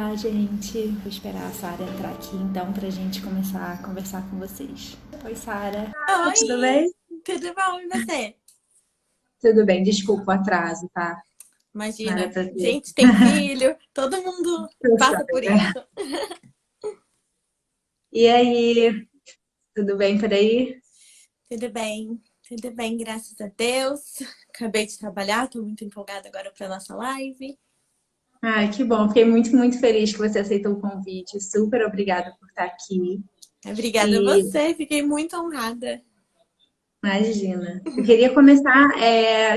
Olá, gente. Vou esperar a Sara entrar aqui então pra gente começar a conversar com vocês. Oi, Sara. Tudo Oi, bem? tudo bom? E você? Tudo bem, desculpa o atraso, tá? Não era Imagina, pra ter. gente tem filho, todo mundo passa por isso. E aí, tudo bem por aí? Tudo bem, graças a Deus. Acabei de trabalhar, tô muito empolgada agora pra nossa live. Ai, que bom. Fiquei muito feliz que você aceitou o convite. Super obrigada por estar aqui. Obrigada a E você, fiquei muito honrada. imagina, eu queria começar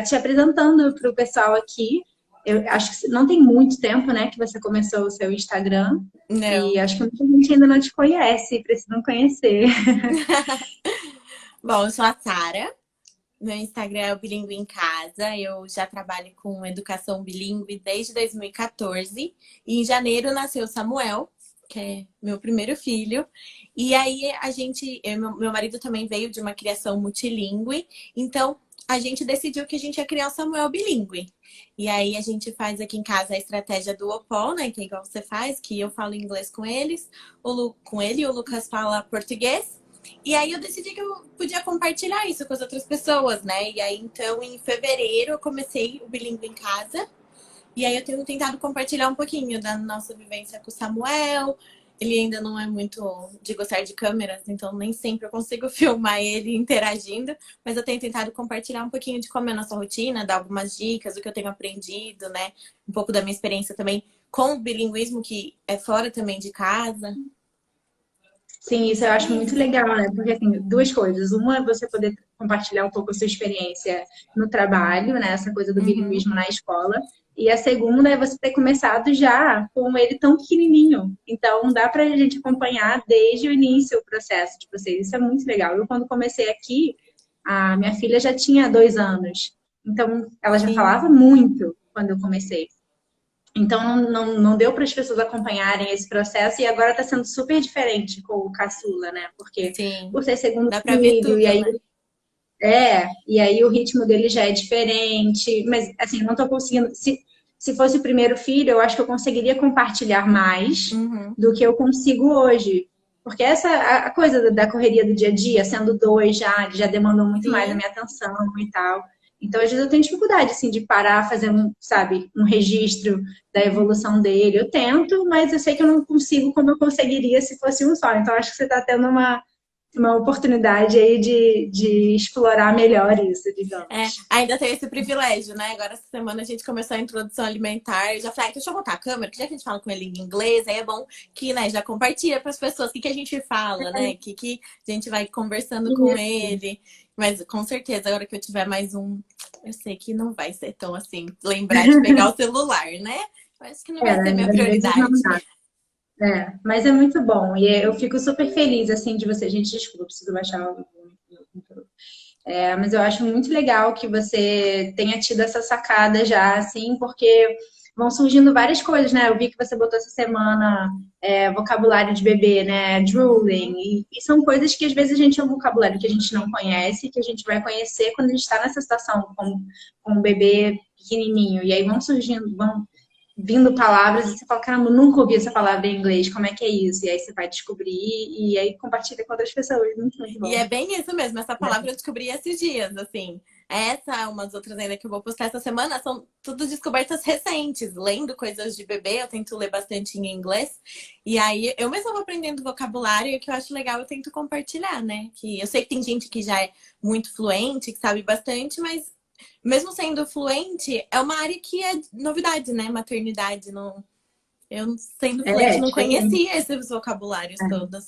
te apresentando para o pessoal aqui. Eu acho que não tem muito tempo, né, que você começou o seu Instagram. E Não. acho que muita gente ainda não te conhece, precisam conhecer. Bom, eu sou a Sara. Meu Instagram é o Bilíngue em Casa. Eu já trabalho com educação bilíngue desde 2014. E em janeiro nasceu o Samuel, que é meu primeiro filho. E aí meu marido também veio de uma criação multilíngue. Então a gente decidiu que a gente ia criar o Samuel bilíngue. E aí a gente faz aqui em casa a estratégia do OPOL, né? Que é igual você faz, que eu falo inglês com eles, com ele, o Lucas fala português. E aí eu decidi que eu podia compartilhar isso com as outras pessoas, né? E aí, então, em fevereiro, eu comecei o Bilíngue em Casa. E aí eu tenho tentado compartilhar um pouquinho da nossa vivência com o Samuel. Ele ainda não é muito de gostar de câmeras, então nem sempre eu consigo filmar ele interagindo. Mas eu tenho tentado compartilhar um pouquinho de como é a nossa rotina, dar algumas dicas, o que eu tenho aprendido, né? Um pouco da minha experiência também com o bilinguismo, que é fora também de casa. Sim, isso eu É acho muito isso. legal, né? Porque, assim, duas coisas. Uma é você poder compartilhar um pouco a sua experiência no trabalho, né? Essa coisa do Uhum. bilinguismo na escola. E a segunda é você ter começado já com ele tão pequenininho. Então, dá pra gente acompanhar desde o início o processo de vocês. Isso é muito legal. Eu, quando comecei aqui, a minha filha já tinha 2 anos. Então, ela já Sim, falava muito quando eu comecei. Então, não deu para as pessoas acompanharem esse processo e agora está sendo super diferente com o caçula, né? Porque sim. por ser segundo Dá pra ver filho, tudo, né? e aí o ritmo dele já é diferente. Mas, assim, não estou conseguindo. Se fosse o primeiro filho, eu acho que eu conseguiria compartilhar mais Uhum. do que eu consigo hoje. Porque essa a coisa da correria do dia a dia, sendo dois já, já demandam muito mais a Sim, minha atenção e tal. Então, às vezes eu tenho dificuldade, assim, de parar, fazer sabe, um registro da evolução dele. Eu tento, mas eu sei que eu não consigo como eu conseguiria se fosse um só. Então, acho que você está tendo uma oportunidade aí de explorar melhor isso, digamos. ainda tem esse privilégio, né? Agora, essa semana, a gente começou a introdução alimentar. Eu já falei, deixa eu botar a câmera, que já que a gente fala com ele em inglês, aí é bom que, né, já compartilha para as pessoas o que a gente fala, né? Que a gente vai conversando com Isso. ele. Mas, com certeza, agora que eu tiver mais um, eu sei que não vai ser tão assim, lembrar de pegar o celular, né? Eu acho que não vai ser minha Às vezes não prioridade. dá. Mas é muito bom. E eu fico super feliz, assim, de você. Gente, desculpa, preciso baixar o. Mas eu acho muito legal que você tenha tido essa sacada já, assim, porque vão surgindo várias coisas, né? Eu vi que você botou essa semana vocabulário de bebê, né? Drooling. Uhum. E são coisas que às vezes a gente é um vocabulário que a gente não conhece, que a gente vai conhecer quando a gente está nessa situação com um bebê pequenininho. E aí vão surgindo, vão vindo palavras e você fala, caramba, eu nunca ouvi essa palavra em inglês, como é que é isso? E aí você vai descobrir e aí compartilha com outras pessoas. Muito E bom. é bem isso mesmo, essa palavra eu descobri esses dias, assim. Essa, umas outras ainda que eu vou postar essa semana, são tudo descobertas recentes. Lendo coisas de bebê, eu tento ler bastante em inglês. E aí, eu mesma vou aprendendo vocabulário e o que eu acho legal eu tento compartilhar, né? Que eu sei que tem gente que já é muito fluente, que sabe bastante, mas mesmo sendo fluente, é uma área que é novidade, né? Maternidade, não... Eu, sendo fluente, não Diferente. conhecia esses vocabulários todos.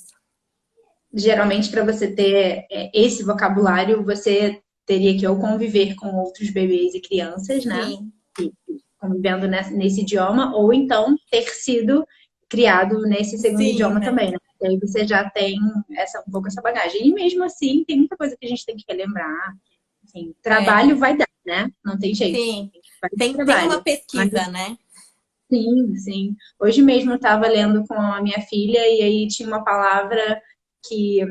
Geralmente, para você ter esse vocabulário, você teria que ou conviver com outros bebês e crianças, né? Sim, E convivendo nesse idioma, ou então ter sido criado nesse segundo sim, idioma né? também, né? E aí você já tem um pouco essa bagagem. E mesmo assim, tem muita coisa que a gente tem que relembrar. Assim, É, trabalho vai dar, né? Não tem jeito. sim. Vai dar Tem uma trabalho. Mas pesquisa, né? sim, sim. Hoje mesmo eu estava lendo com a minha filha e aí tinha uma palavra que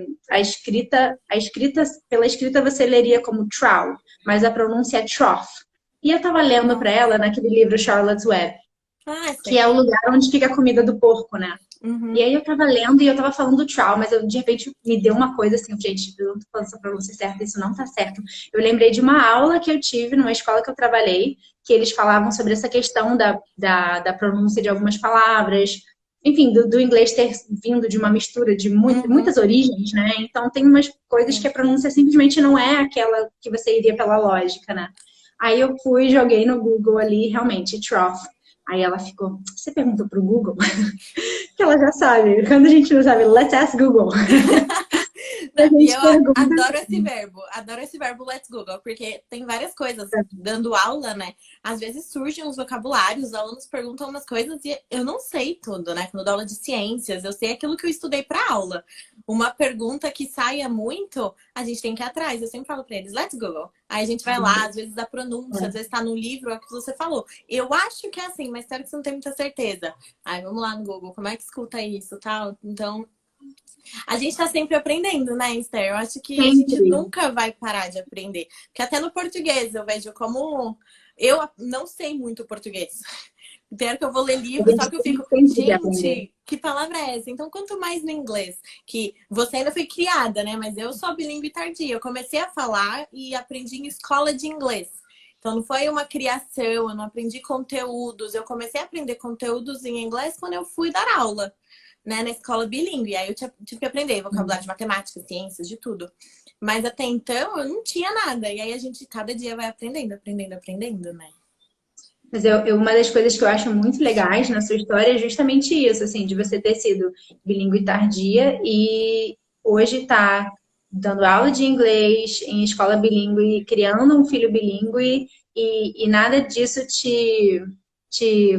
pela escrita você leria como trough, mas a pronúncia é trough. E eu estava lendo para Nossa. ela naquele livro Charlotte's Web. Ah, que é sei. o lugar onde fica a comida do porco, né? E Uhum. aí eu tava lendo e eu tava falando do trial, mas eu, de repente me deu uma coisa assim, gente, eu não tô falando essa pronúncia certa, isso não tá certo. Eu lembrei de uma aula que eu tive numa escola que eu trabalhei, que eles falavam sobre essa questão da pronúncia de algumas palavras, enfim, do inglês ter vindo de uma mistura de Uhum. muitas origens, né? Então tem umas coisas que Sim. a pronúncia simplesmente não é aquela que você iria pela lógica, né? Aí eu fui, joguei no Google ali, realmente, trough. Aí ela ficou, você perguntou pro Google? Que ela já sabe. Quando a gente não sabe, let's ask Google. A Não, e gente eu pergunta. adoro esse verbo let's Google, porque tem várias coisas dando aula, né? Às vezes surgem uns vocabulários, os alunos perguntam umas coisas e eu não sei tudo, né? Quando eu dou aula de ciências, eu sei aquilo que eu estudei para aula. Uma pergunta que saia muito, a gente tem que ir atrás. Eu sempre falo para eles, let's Google. Aí a gente vai lá, às vezes a pronúncia, às vezes tá no livro, é o que você falou. Eu acho que é assim, mas espero que você não tenha muita certeza. Aí vamos lá no Google, como é que escuta isso, tal? Então, a gente tá sempre aprendendo, né, Esther? Eu acho que a gente Sempre. nunca vai parar de aprender. Porque até no português eu vejo como. Eu não sei muito português. Pior que eu vou ler A livro, só gente que eu tem fico, sempre de aprender. gente, que palavra é essa? Então, quanto mais no inglês, que você ainda foi criada, né? Mas eu sou bilíngue tardia. Eu comecei a falar e aprendi em escola de inglês. Então, não foi uma criação, eu não aprendi conteúdos. Eu comecei a aprender conteúdos em inglês quando eu fui dar aula, né, na escola bilíngue. Aí eu tive que aprender vocabulário de matemática, ciências, de tudo. Mas até então eu não tinha nada. E aí a gente cada dia vai aprendendo, aprendendo, aprendendo, né? Mas uma das coisas que eu acho muito legais na sua história é justamente isso, assim, de você ter sido bilíngue tardia e hoje tá dando aula de inglês em escola bilíngue, criando um filho bilíngue e nada disso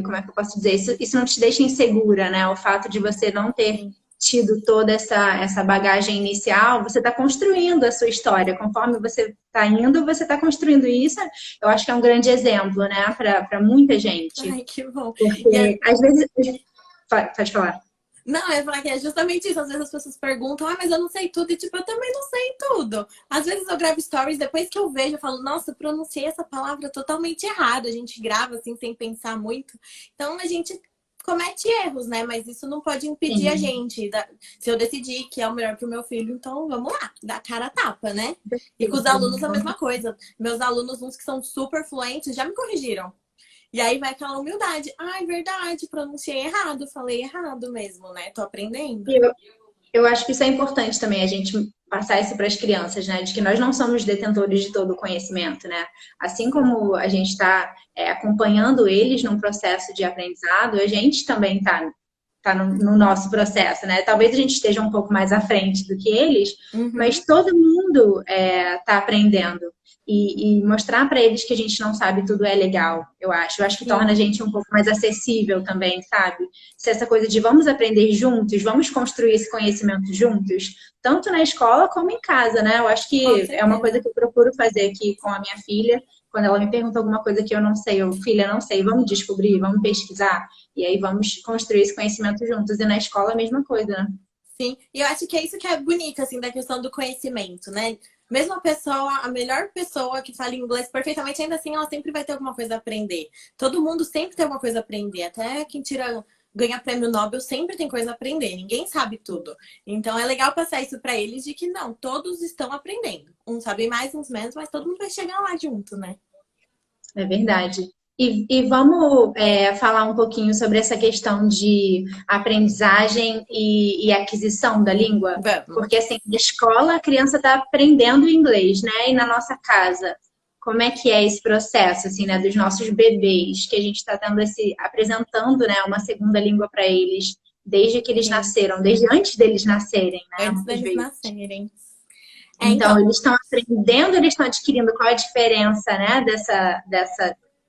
como é que eu posso dizer? Isso não te deixa insegura, né? O fato de você não ter Sim. tido toda essa bagagem inicial, você está construindo a sua história. Conforme você está indo, você está construindo isso. Eu acho que é um grande exemplo, né, para muita gente. Ai, que bom. E Porque, às vezes. Pode falar. não, eu ia falar que é justamente isso. Às vezes as pessoas perguntam, ah, mas eu não sei tudo. E tipo, eu também não sei tudo. Às vezes eu gravo stories, depois que eu vejo, eu falo, nossa, eu pronunciei essa palavra totalmente errado. A gente grava assim, sem pensar muito. Então a gente comete erros, né? Mas isso não pode impedir a Sim. gente. Se eu decidir que é o melhor pro meu filho, então vamos lá, dar cara a tapa, né? E com os alunos a mesma coisa. Meus alunos, uns que são super fluentes, já me corrigiram. E aí vai aquela humildade. Ai, verdade, pronunciei errado, falei errado mesmo, né? Tô aprendendo. E eu acho que isso é importante também, a gente passar isso para as crianças, né? De que nós não somos detentores de todo o conhecimento, né? Assim como a gente está acompanhando eles num processo de aprendizado, a gente também está no nosso processo, né? Talvez a gente esteja um pouco mais à frente do que eles, mas Uhum. todo mundo está aprendendo. E mostrar para eles que a gente não sabe tudo é legal, eu acho. Eu acho que torna a Sim, gente um pouco mais acessível também, sabe? Se essa coisa de vamos aprender juntos, vamos construir esse conhecimento juntos, tanto na escola como em casa, né? Eu acho com que é uma coisa certeza. que eu procuro fazer aqui com a minha filha. Quando ela me pergunta alguma coisa que eu não sei, eu, filha, não sei, vamos descobrir, vamos pesquisar, e aí vamos construir esse conhecimento juntos. E na escola a mesma coisa, né? Sim, e eu acho que é isso que é bonito, assim, da questão do conhecimento, né? Mesmo a pessoa, a melhor pessoa que fala inglês perfeitamente, ainda assim ela sempre vai ter alguma coisa a aprender. Todo mundo sempre tem alguma coisa a aprender. Até quem ganha prêmio Nobel sempre tem coisa a aprender. Ninguém sabe tudo. Então é legal passar isso para eles de que não, todos estão aprendendo. Uns sabem mais, uns menos, mas todo mundo vai chegar lá junto, né? É verdade. E vamos falar um pouquinho sobre essa questão de aprendizagem e aquisição da língua? Vamos. Porque, assim, na escola a criança está aprendendo inglês, né? E na nossa casa, como é que é esse processo, assim, né? Dos nossos bebês, que a gente está tendo apresentando, né? Uma segunda língua para eles, desde que eles Sim, nasceram, desde antes deles nascerem, né? antes Muitas deles vezes. nascerem. É, Então, então, eles estão aprendendo, eles estão adquirindo qual é a diferença, né,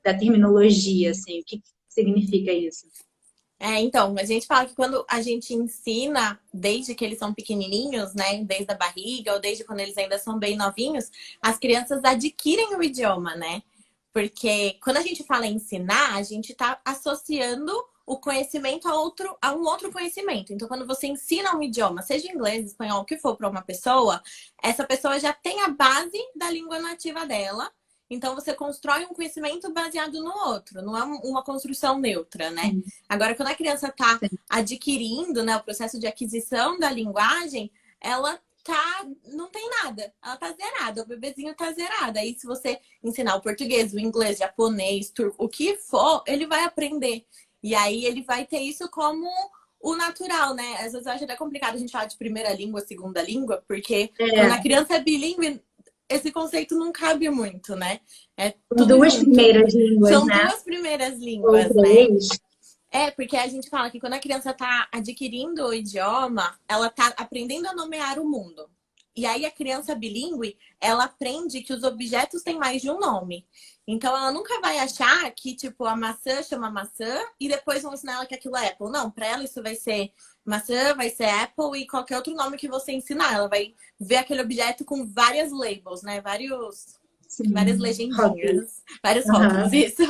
da terminologia, assim, o que significa isso? então, a gente fala que quando a gente ensina desde que eles são pequenininhos, né, desde a barriga ou desde quando eles ainda são bem novinhos, as crianças adquirem o idioma, né? Porque quando a gente fala em ensinar, a gente está associando o conhecimento a um outro conhecimento. Então, quando você ensina um idioma, seja inglês, espanhol, o que for, para uma pessoa, essa pessoa já tem a base da língua nativa dela. Então, você constrói um conhecimento baseado no outro, não é uma construção neutra, né? Agora, quando a criança está adquirindo, né, o processo de aquisição da linguagem, ela não tem nada, ela tá zerada, o bebezinho tá zerado. Aí, se você ensinar o português, o inglês, japonês, turco, o que for, ele vai aprender. E aí, ele vai ter isso como o natural, né? Às vezes eu acho até complicado a gente falar de primeira língua, segunda língua, porque quando a criança é bilíngue, esse conceito não cabe muito, né? É tudo Duas junto. primeiras línguas, São né? duas primeiras Ou línguas, né? três. Porque a gente fala que quando a criança está adquirindo o idioma, ela está aprendendo a nomear o mundo. E aí a criança bilíngue, ela aprende que os objetos têm mais de um nome. Então ela nunca vai achar que, tipo, a maçã chama maçã e depois vão ensinar ela que aquilo é Apple. Não, para ela isso vai ser maçã, vai ser Apple e qualquer outro nome que você ensinar. Ela vai ver aquele objeto com várias labels, né? Várias legendinhas, vários rótulos, isso.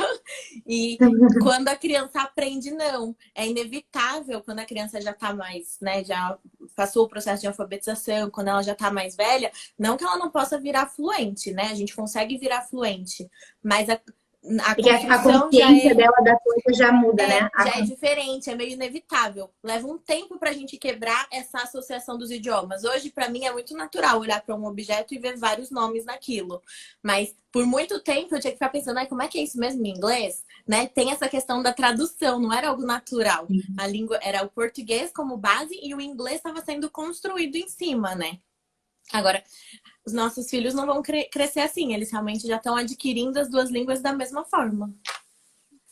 E quando a criança aprende, não. É inevitável, quando a criança já tá mais, né, já passou o processo de alfabetização, quando ela já tá mais velha, não que ela não possa virar fluente, né? A gente consegue virar fluente, mas Porque a construção consciência dela da coisa já muda, né? já é diferente, é meio inevitável. Leva um tempo para a gente quebrar essa associação dos idiomas. Hoje, para mim, é muito natural olhar para um objeto e ver vários nomes naquilo. Mas, por muito tempo, eu tinha que ficar pensando, como é que é isso mesmo em inglês? Né? Tem essa questão da tradução, não era algo natural. A língua era o português como base e o inglês estava sendo construído em cima, né? Agora, os nossos filhos não vão crescer assim. Eles realmente já estão adquirindo as duas línguas da mesma forma.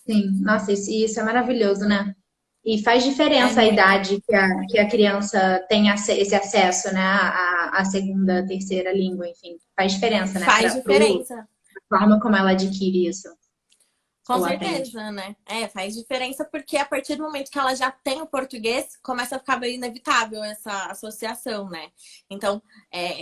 Sim, nossa, isso é maravilhoso, né? E faz diferença a idade que a criança tem esse acesso, né? À segunda, terceira língua, enfim. Faz diferença, né? Faz diferença. A forma como ela adquire isso. Com certeza, né? Faz diferença porque a partir do momento que ela já tem o português, começa a ficar meio inevitável essa associação, né? Então,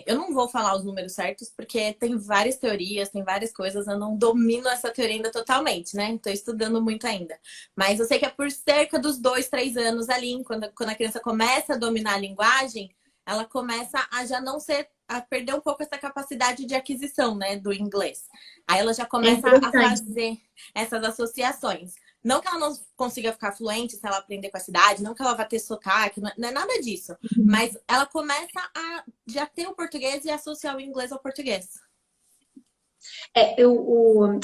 eu não vou falar os números certos porque tem várias teorias, tem várias coisas, eu não domino essa teoria ainda totalmente, né? Estou estudando muito ainda. Mas eu sei que é por cerca dos 2, 3 anos ali, quando a criança começa a dominar a linguagem, ela começa a já não ser, a perder um pouco essa capacidade de aquisição, né, do inglês. Aí ela já começa a fazer essas associações. Não que ela não consiga ficar fluente se ela aprender com a cidade, não que ela vá ter sotaque, não é nada disso. Mas ela começa a já ter o português e associar o inglês ao português.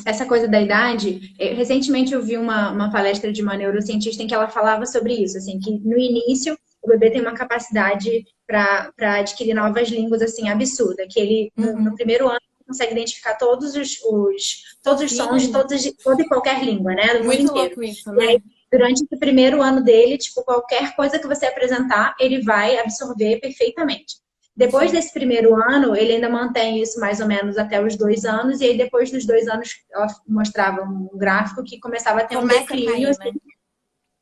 Essa coisa da idade, recentemente eu vi uma palestra de uma neurocientista em que ela falava sobre isso, assim, que no início o bebê tem uma capacidade para adquirir novas línguas, assim, absurda, que ele, no primeiro ano, consegue identificar todos os sons de toda e qualquer língua, né, do mundo inteiro. Muito louco isso, né? E aí, durante o primeiro ano dele, tipo, qualquer coisa que você apresentar, ele vai absorver perfeitamente. Depois desse primeiro ano, ele ainda mantém isso mais ou menos até os 2 anos, e aí depois dos 2 anos, ela mostrava um gráfico que começava a ter um declínio, cair, assim, né?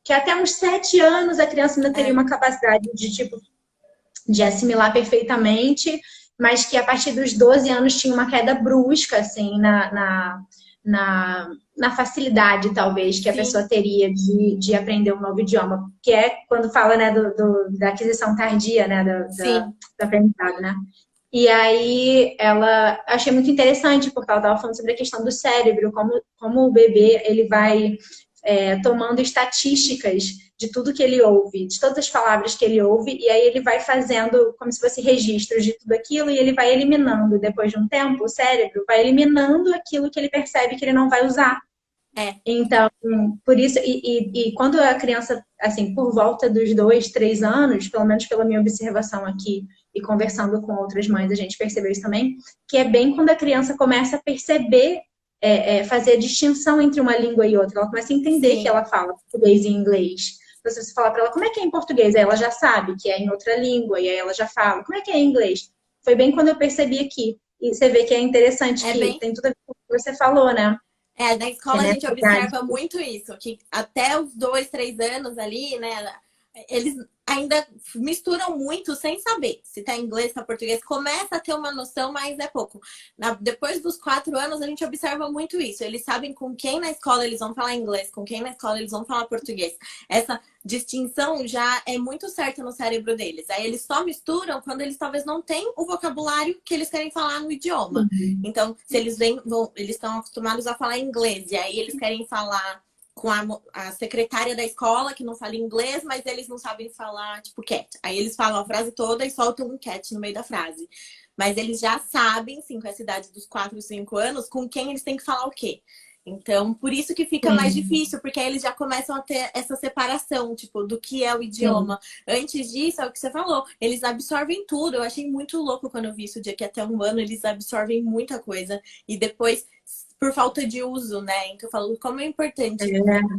Que até uns 7 anos a criança ainda teria uma capacidade de assimilar perfeitamente, mas que a partir dos 12 anos tinha uma queda brusca, assim, na facilidade, talvez, que a pessoa teria de aprender um novo idioma, que é quando fala, né, da aquisição tardia, né, do aprendizado, né? E aí, achei muito interessante, porque ela estava falando sobre a questão do cérebro, como o bebê, ele vai tomando estatísticas de tudo que ele ouve, de todas as palavras que ele ouve, e aí ele vai fazendo como se fosse registros de tudo aquilo, e ele vai eliminando, depois de um tempo, o cérebro vai eliminando aquilo que ele percebe que ele não vai usar. Então, por isso, e quando a criança, assim, por volta dos 2, 3 anos, pelo menos pela minha observação aqui, e conversando com outras mães, a gente percebeu isso também, que é bem quando a criança começa a perceber, fazer a distinção entre uma língua e outra. Ela começa a entender que ela fala português e inglês. Então, se você falar para ela como é que é em português, aí ela já sabe que é em outra língua, e aí ela já fala como é que é em inglês. Foi bem quando eu percebi aqui. E você vê que é interessante, tem tudo a ver com o que você falou, né? Na escola a gente observa muito isso, que até os 2, 3 anos ali, né, eles ainda misturam muito sem saber se tá em inglês, tá em português. Começa a ter uma noção, mas é pouco. Depois dos 4 anos, a gente observa muito isso. Eles sabem com quem na escola eles vão falar inglês, com quem na escola eles vão falar português. Essa distinção já é muito certa no cérebro deles. Aí eles só misturam quando eles talvez não tenham o vocabulário que eles querem falar no idioma. Então, se eles eles estão acostumados a falar inglês, e aí eles querem falar com a secretária da escola que não fala inglês, mas eles não sabem falar, tipo, cat. Aí eles falam a frase toda e soltam um cat no meio da frase. Mas eles já sabem, sim, com essa idade dos 4, 5 anos, com quem eles têm que falar o quê. Então, por isso que fica mais difícil, porque aí eles já começam a ter essa separação, tipo, do que é o idioma. Antes disso, é o que você falou, eles absorvem tudo. Eu achei muito louco quando eu vi isso, de que até 1 ano eles absorvem muita coisa. E depois, por falta de uso, né? Então, eu falo, como é importante.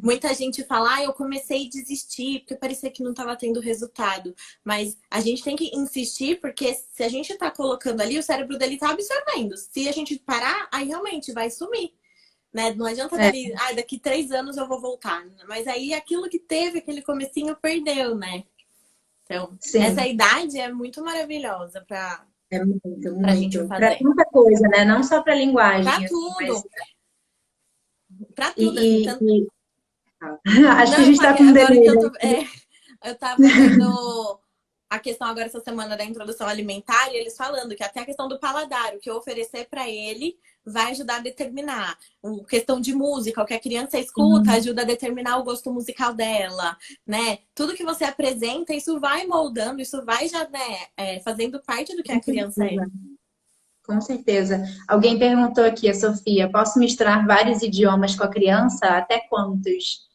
Muita gente fala, eu comecei a desistir, porque parecia que não estava tendo resultado. Mas a gente tem que insistir, porque se a gente tá colocando ali, o cérebro dele tá absorvendo. Se a gente parar, aí realmente vai sumir. Né? Não adianta daqui 3 anos eu vou voltar. Mas aí aquilo que teve, aquele comecinho, perdeu, né? Então, essa idade é muito maravilhosa para a gente fazer. Para muita coisa, né? Não só para linguagem. Para tudo. Assim, Para tudo. Assim, acho que a gente está com um delay. Eu tava vendo a questão agora essa semana da introdução alimentar, e eles falando que até a questão do paladar, o que eu oferecer para ele vai ajudar a determinar. A questão de música, o que a criança escuta ajuda a determinar o gosto musical dela, né? Tudo que você apresenta, isso vai moldando, isso vai já, né, fazendo parte do que a criança é. Com certeza. Alguém perguntou aqui, a Sofia, posso misturar vários idiomas com a criança? Até quantos?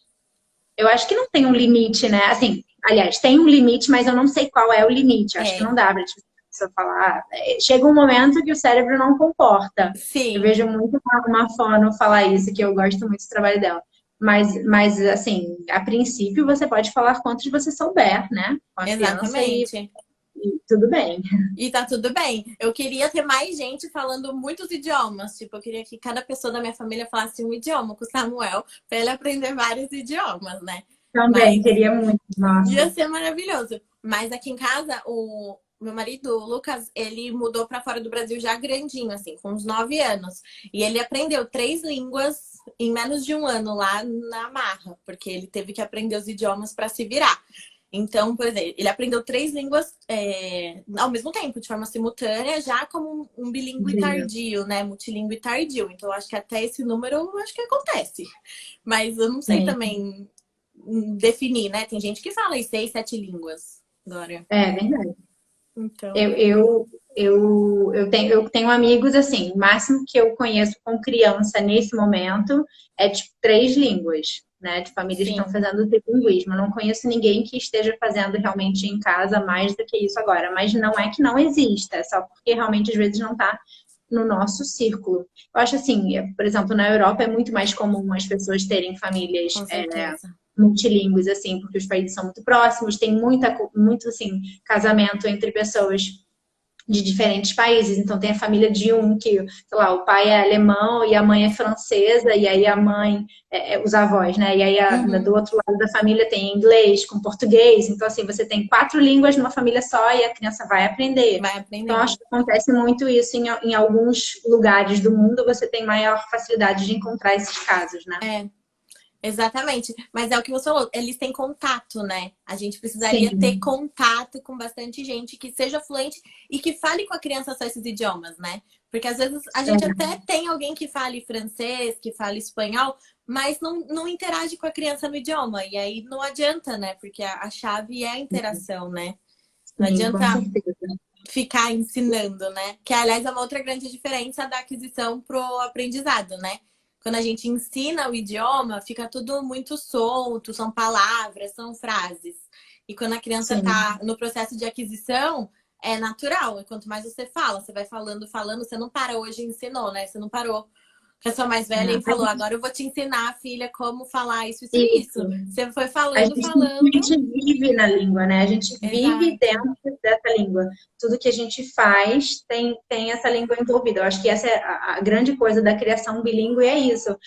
Eu acho que não tem um limite, né? Assim, aliás, tem um limite, mas eu não sei qual é o limite. Eu acho que não dá pra você falar. Chega um momento que o cérebro não comporta. Sim. Eu vejo muito uma fono falar isso, que eu gosto muito do trabalho dela. Mas assim, a princípio, você pode falar quantos você souber, né? Com a Exatamente. E tudo bem. E tá tudo bem. Eu queria ter mais gente falando muitos idiomas. Tipo, eu queria que cada pessoa da minha família falasse um idioma com o Samuel, pra ele aprender vários idiomas, né? Também, queria muito. Nossa. Ia ser maravilhoso. Mas aqui em casa, o meu marido, o Lucas, ele mudou pra fora do Brasil já grandinho, assim, com uns 9 anos. E ele aprendeu 3 línguas em menos de 1 ano lá na marra, porque ele teve que aprender os idiomas pra se virar. Então, por exemplo, ele aprendeu 3 línguas ao mesmo tempo, de forma simultânea, já como um bilíngue tardio, né? Multilíngue tardio. Então, eu acho que até esse número, eu acho que acontece. Mas eu não sei também definir, né? Tem gente que fala em 6, 7 línguas agora. É verdade. Então... Eu tenho amigos, assim, o máximo que eu conheço com criança nesse momento é, tipo, 3 línguas, né? De famílias que estão fazendo trilinguismo. Eu não conheço ninguém que esteja fazendo realmente em casa mais do que isso agora. Mas não é que não exista, é só porque realmente às vezes não está no nosso círculo. Eu acho assim, por exemplo, na Europa é muito mais comum as pessoas terem famílias multilingües, assim, porque os países são muito próximos, tem muito assim, casamento entre pessoas de diferentes países. Então tem a família de um que, sei lá, o pai é alemão e a mãe é francesa, e aí a mãe, os avós, né? E aí do outro lado da família tem inglês com português. Então, assim, você tem 4 línguas numa família só e a criança vai aprender. Então, acho que acontece muito isso em alguns lugares do mundo, você tem maior facilidade de encontrar esses casos, né? Exatamente, mas é o que você falou, eles têm contato, né? A gente precisaria ter contato com bastante gente que seja fluente e que fale com a criança só esses idiomas, né? Porque às vezes a gente até tem alguém que fale francês, que fale espanhol, mas não interage com a criança no idioma. E aí não adianta, né? Porque a chave é a interação, né? Não adianta ficar ensinando, né? Que, aliás, é uma outra grande diferença da aquisição pro aprendizado, né? Quando a gente ensina o idioma, fica tudo muito solto, são palavras, são frases. E quando a criança está no processo de aquisição, é natural. E quanto mais você fala, você vai falando, você não para hoje e ensinou, né? Você não parou. A pessoa mais velha e falou, agora eu vou te ensinar, filha, como falar isso. Você foi falando. A gente vive na língua, né? A gente vive dentro dessa língua. Tudo que a gente faz tem essa língua envolvida. Eu acho que essa é a grande coisa da criação bilíngue, é isso.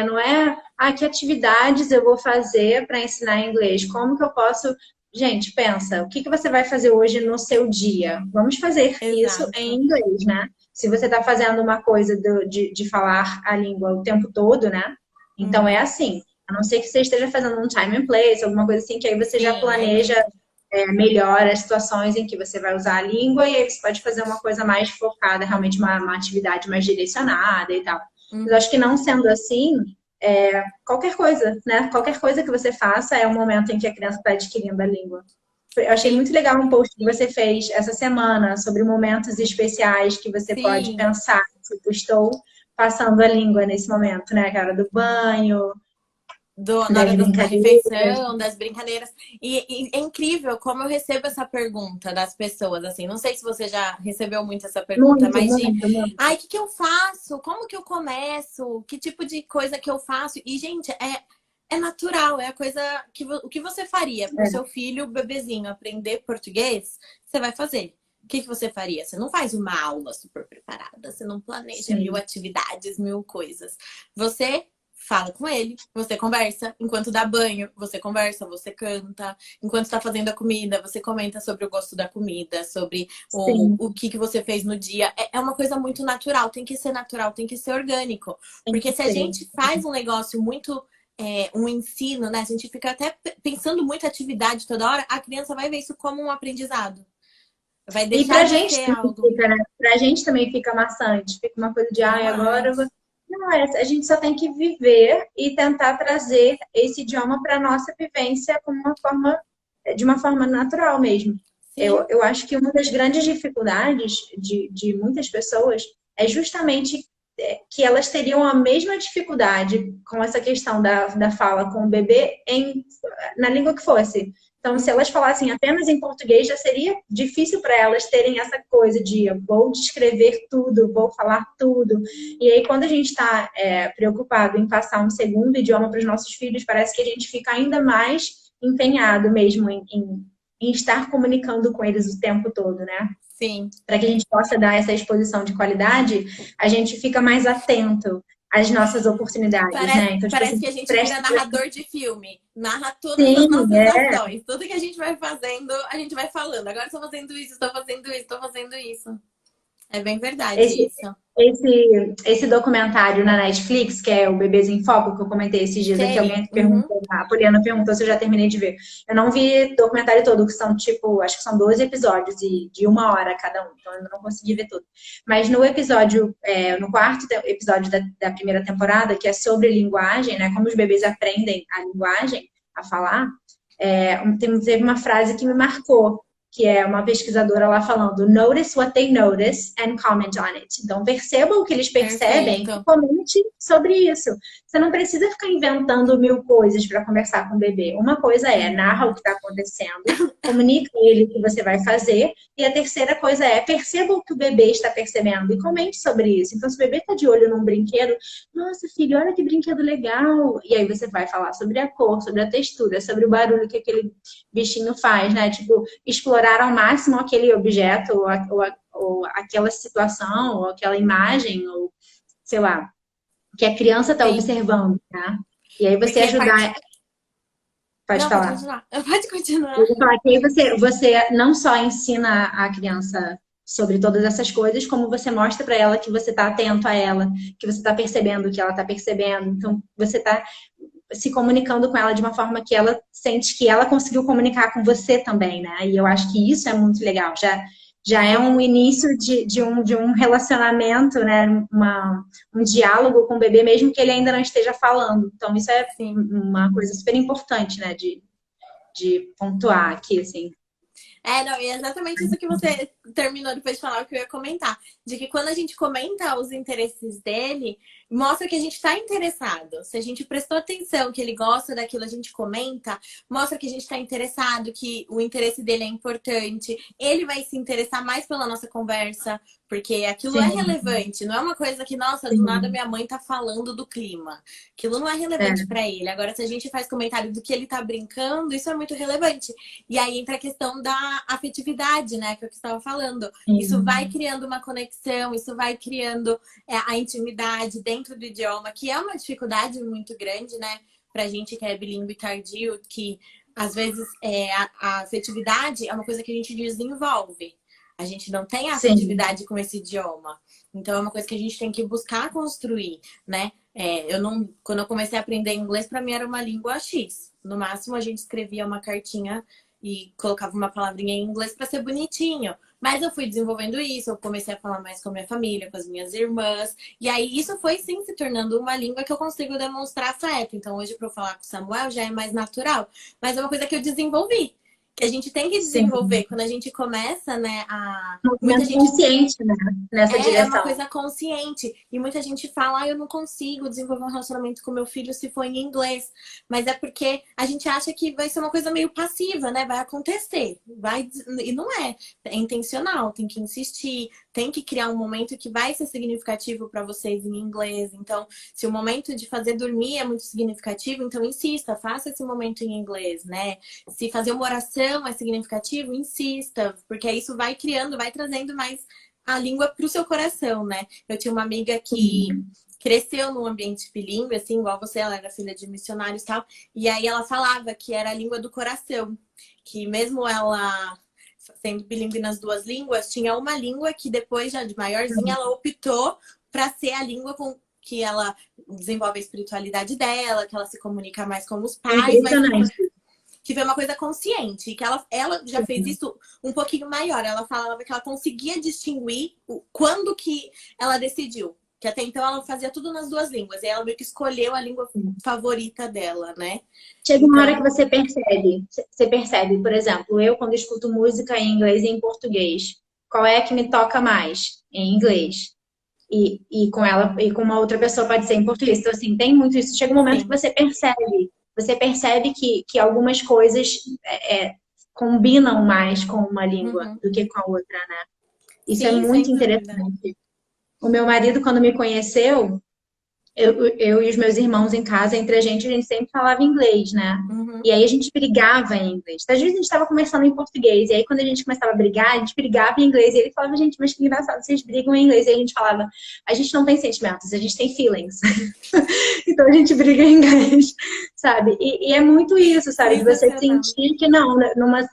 Não é, que atividades eu vou fazer para ensinar inglês? Como que eu posso Gente, pensa, o que que você vai fazer hoje no seu dia? Vamos fazer isso em Exato. inglês, né? Se você está fazendo uma coisa de falar a língua o tempo todo, né? Então é Uhum. assim. A não ser que você esteja fazendo um time and place, alguma coisa assim, que aí você já Sim, aí planeja melhor as situações em que você vai usar a língua e aí você pode fazer uma coisa mais focada, realmente uma atividade mais direcionada e tal. Mas uhum. acho que não sendo assim, qualquer coisa, né? Qualquer coisa que você faça é o momento em que a criança está adquirindo a língua. Eu achei Sim, muito legal um post que você fez essa semana sobre momentos especiais que você pode sim. pensar, tipo, estou passando a língua nesse momento, né? A hora do banho, Na das hora da brincadeiras. refeição, das brincadeiras. E é incrível como eu recebo essa pergunta das pessoas, assim. Não sei se você já recebeu muito essa pergunta, Muito, mas de, muito, muito. ai, o que que eu faço? Como que eu começo? Que tipo de coisa que eu faço? E, gente, é natural, é a coisa que o que você faria para o seu filho, bebezinho, aprender português, você vai fazer. O que que você faria? Você não faz uma aula super preparada, você não planeja mil Sim, atividades, mil coisas. Você fala com ele, você conversa. Enquanto dá banho, você conversa, você canta. Enquanto está fazendo a comida, você comenta sobre o gosto da comida, sobre sim, o que você fez no dia. É uma coisa muito natural, tem que ser natural, tem que ser orgânico. tem Porque que se a ser. gente faz um negócio muito um ensino, né? A gente fica até pensando muito atividade toda hora, a criança vai ver isso como um aprendizado. Vai E deixar pra de gente ser também algo. fica, né? Pra gente também fica maçante, fica uma coisa de, ai, agora eu vou... Demais. Não, a gente só tem que viver e tentar trazer esse idioma para nossa vivência como uma forma, de uma forma natural mesmo. Eu, Sim. eu acho que uma das grandes dificuldades de muitas pessoas é justamente que elas teriam a mesma dificuldade com essa questão da fala com o bebê na língua que fosse. Então, se elas Uhum. falassem apenas em português, já seria difícil para elas terem essa coisa de vou descrever tudo, vou falar tudo. E aí, quando a gente está preocupado em passar um segundo idioma para os nossos filhos, parece que a gente fica ainda mais empenhado mesmo em estar comunicando com eles o tempo todo, né? Sim. Para que a gente possa dar essa exposição de qualidade, a gente fica mais atento às nossas oportunidades, Parece, né? Então, tipo parece assim, que a gente presta vira narrador de filme. Narra todas as sim, nossas ações. Tudo que a gente vai fazendo, a gente vai falando. Agora estou fazendo isso, estou fazendo isso, estou fazendo isso. É bem verdade Esse, isso. esse documentário na Netflix, que é o Bebês em Foco, que eu comentei esses dias aqui, Sei. alguém Uhum. perguntou, a Poliana perguntou se eu já terminei de ver. Eu não vi o documentário todo, que são tipo, acho que são 12 episódios e de 1 hora cada um, então eu ainda não consegui ver tudo. Mas no episódio, no quarto episódio da primeira temporada, que é sobre linguagem, né, como os bebês aprendem a linguagem, a falar, teve uma frase que me marcou, que é uma pesquisadora lá falando notice what they notice and comment on it. Então, perceba o que eles percebem e Perfeito. comente sobre isso. Você não precisa ficar inventando mil coisas para conversar com o bebê. Uma coisa narra o que está acontecendo, comunica ele o que você vai fazer, e a terceira coisa perceba o que o bebê está percebendo e comente sobre isso. Então, se o bebê está de olho num brinquedo, nossa, filho, olha que brinquedo legal. E aí você vai falar sobre a cor, sobre a textura, sobre o barulho que aquele bichinho faz, né? Tipo, explorar ao máximo aquele objeto, ou aquela situação, ou aquela imagem, ou sei lá, que a criança está Sim. observando, tá? E aí você Porque a parte. ajudar, pode Não, pode falar. continuar. Pode continuar. Eu vou falar que aí você não só ensina a criança sobre todas essas coisas, como você mostra para ela que você está atento a ela, que você está percebendo o que ela está percebendo. Então, você está se comunicando com ela de uma forma que ela sente que ela conseguiu comunicar com você também, né? E eu acho que isso é muito legal. Já é um início de um relacionamento, né? Um diálogo com o bebê, mesmo que ele ainda não esteja falando. Então, isso é Sim. uma coisa super importante, né? De pontuar aqui, assim. Não, e é exatamente isso que você terminou depois de falar o que eu ia comentar. De que quando a gente comenta os interesses dele, mostra que a gente está interessado. Se a gente prestou atenção que ele gosta daquilo, a gente comenta, mostra que a gente está interessado, que o interesse dele é importante. Ele vai se interessar mais pela nossa conversa, porque aquilo é Sim, relevante. Não é uma coisa que, nossa, do nada sim. minha mãe tá falando do clima. Aquilo não é É, relevante para ele. Agora, se a gente faz comentário do que ele tá brincando, isso é muito relevante. E aí entra a questão da afetividade, né? Que é o que você estava falando. Isso vai sim. criando uma conexão, isso vai criando a intimidade dentro do idioma, que é uma dificuldade muito grande, né? Pra gente que é bilíngue tardio, que às vezes, a afetividade é uma coisa que a gente desenvolve. A gente não tem Sim, afetividade com esse idioma. Então, é uma coisa que a gente tem que buscar construir, né? Eu não, quando eu comecei a aprender inglês, para mim era uma língua X. No máximo, a gente escrevia uma cartinha e colocava uma palavrinha em inglês para ser bonitinho. Mas eu fui desenvolvendo isso, eu comecei a falar mais com a minha família, com as minhas irmãs. E aí, isso foi sim se tornando uma língua que eu consigo demonstrar afeto. Então, hoje, para eu falar com o Samuel, já é mais natural. Mas é uma coisa que eu desenvolvi. Que a gente tem que sim. desenvolver. Quando a gente começa, né, Um muita movimento gente consciente, né? Nessa é uma direção. coisa consciente. E muita gente fala, eu não consigo desenvolver um relacionamento com meu filho se for em inglês. Mas é porque a gente acha que vai ser uma coisa meio passiva, né? Vai acontecer. E não é. É intencional, tem que insistir, tem que criar um momento que vai ser significativo para vocês em inglês. Então, se o momento de fazer dormir é muito significativo, então insista, faça esse momento em inglês, né? Se fazer uma oração é significativo, insista, porque isso vai criando, vai trazendo mais a língua para o seu coração, né? Eu tinha uma amiga que Sim. cresceu num ambiente bilíngue, assim, igual você, ela era filha de missionários e tal, e aí ela falava que era a língua do coração, que mesmo ela sendo bilíngue nas duas línguas, tinha uma língua que depois, já de maiorzinha, ela optou para ser a língua com que ela desenvolve a espiritualidade dela, que ela se comunica mais com os É pais, mas impressionante. que foi uma coisa consciente, que ela já fez isso um pouquinho maior. Ela falava que ela conseguia distinguir quando que ela decidiu. Que até então ela fazia tudo nas duas línguas. E ela meio que escolheu a língua favorita dela, né? Chega uma hora que Então, você percebe, por exemplo, eu quando escuto música em inglês e em português, qual é que me toca mais? Em inglês. E com ela, e com uma outra pessoa pode ser em português. Então, assim, tem muito isso. Chega um momento que sim. você percebe que algumas coisas combinam mais com uma língua Uhum. do que com a outra, né? Isso é Sim, sem muito dúvida. interessante. O meu marido, quando me conheceu, eu e os meus irmãos em casa, entre a gente sempre falava inglês, né? Uhum. E aí a gente brigava em inglês. Às vezes a gente estava conversando em português, e aí quando a gente começava a brigar, a gente brigava em inglês. E ele falava, gente, mas que engraçado, vocês brigam em inglês. E a gente falava, a gente não tem sentimentos, a gente tem feelings. Então a gente briga em inglês, sabe? E é muito isso, sabe? De você Sensacional. sentir que não,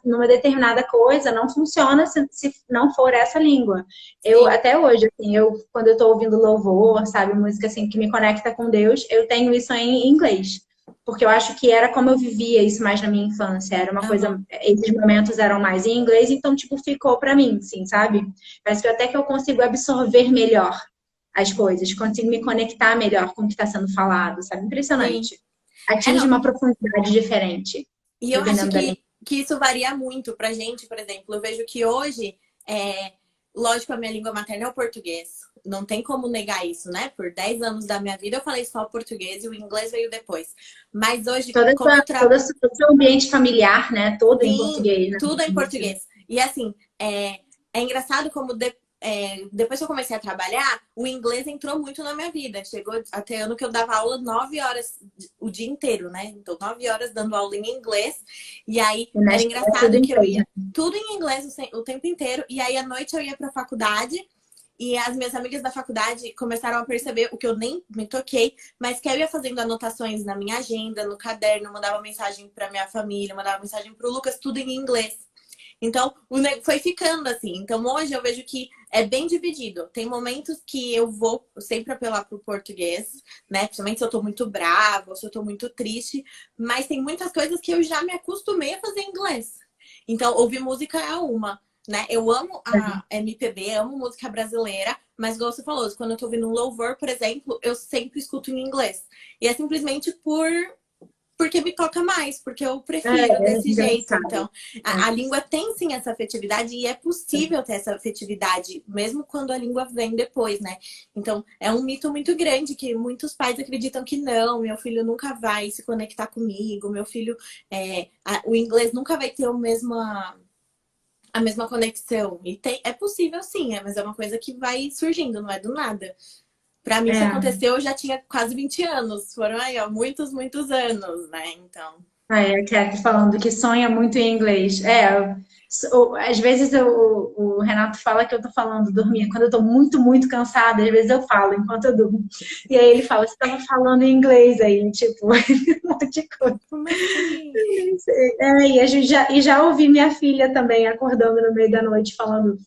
numa determinada coisa não funciona se não for essa língua. Eu, Sim. até hoje, assim, quando eu tô ouvindo louvor, sabe, música assim que me conecta com Deus, eu tenho isso em inglês. Porque eu acho que era como eu vivia isso mais na minha infância. Era uma Aham. coisa, esses momentos eram mais em inglês, então, tipo, ficou pra mim, assim, sabe? Parece que até que eu consigo absorver melhor as coisas, consigo me conectar melhor com o que está sendo falado, sabe? Sim. Impressionante. Não. Atinge uma profundidade diferente, E eu acho dependendo da língua. que isso varia muito pra gente, por exemplo. Eu vejo que hoje, lógico, a minha língua materna é o português. Não tem como negar isso, né? Por 10 anos da minha vida eu falei só o português e o inglês veio depois. Mas hoje, como eu trabalho. Todo o seu ambiente familiar, né? Todo em Sim, português, né? tudo é em português. E assim, é engraçado como depois que eu comecei a trabalhar, o inglês entrou muito na minha vida. Chegou até ano que eu dava aula 9 horas o dia inteiro, né? Então, 9 horas dando aula em inglês. E aí E na era escola tudo engraçado em que eu inglês, né? ia tudo em inglês o tempo inteiro. E aí à noite eu ia pra faculdade. E as minhas amigas da faculdade começaram a perceber o que eu nem me toquei, mas que eu ia fazendo anotações na minha agenda, no caderno, mandava mensagem para minha família, mandava mensagem para o Lucas, tudo em inglês. Então, foi ficando assim. Então, hoje eu vejo que é bem dividido. Tem momentos que eu vou sempre apelar para o português, né? Principalmente se eu tô muito brava, ou se eu tô muito triste. Mas tem muitas coisas que eu já me acostumei a fazer em inglês. Então, ouvir música é uma, né? Eu amo a MPB, amo música brasileira, mas igual você falou, quando eu tô ouvindo um louvor, por exemplo, eu sempre escuto em inglês. E é simplesmente porque me toca mais, porque eu prefiro É desse jeito. engraçado. Então, a língua tem sim essa afetividade e é possível ter essa afetividade, mesmo quando a língua vem depois, né? Então, é um mito muito grande que muitos pais acreditam que não, meu filho nunca vai se conectar comigo, meu filho, o inglês nunca vai ter a mesma conexão. E é possível sim, mas é uma coisa que vai surgindo, não é do nada. Pra mim, isso É. aconteceu, eu já tinha quase 20 anos. Foram aí, ó, muitos, muitos anos, né? Então. A Cat falando que sonha muito em inglês. É, Às vezes o Renato fala que eu tô falando dormir. Quando eu tô muito, muito cansada, às vezes eu falo enquanto eu durmo. E aí ele fala, você tava falando em inglês aí, tipo, um monte de coisa. Como assim? E, e já ouvi minha filha também acordando no meio da noite, falando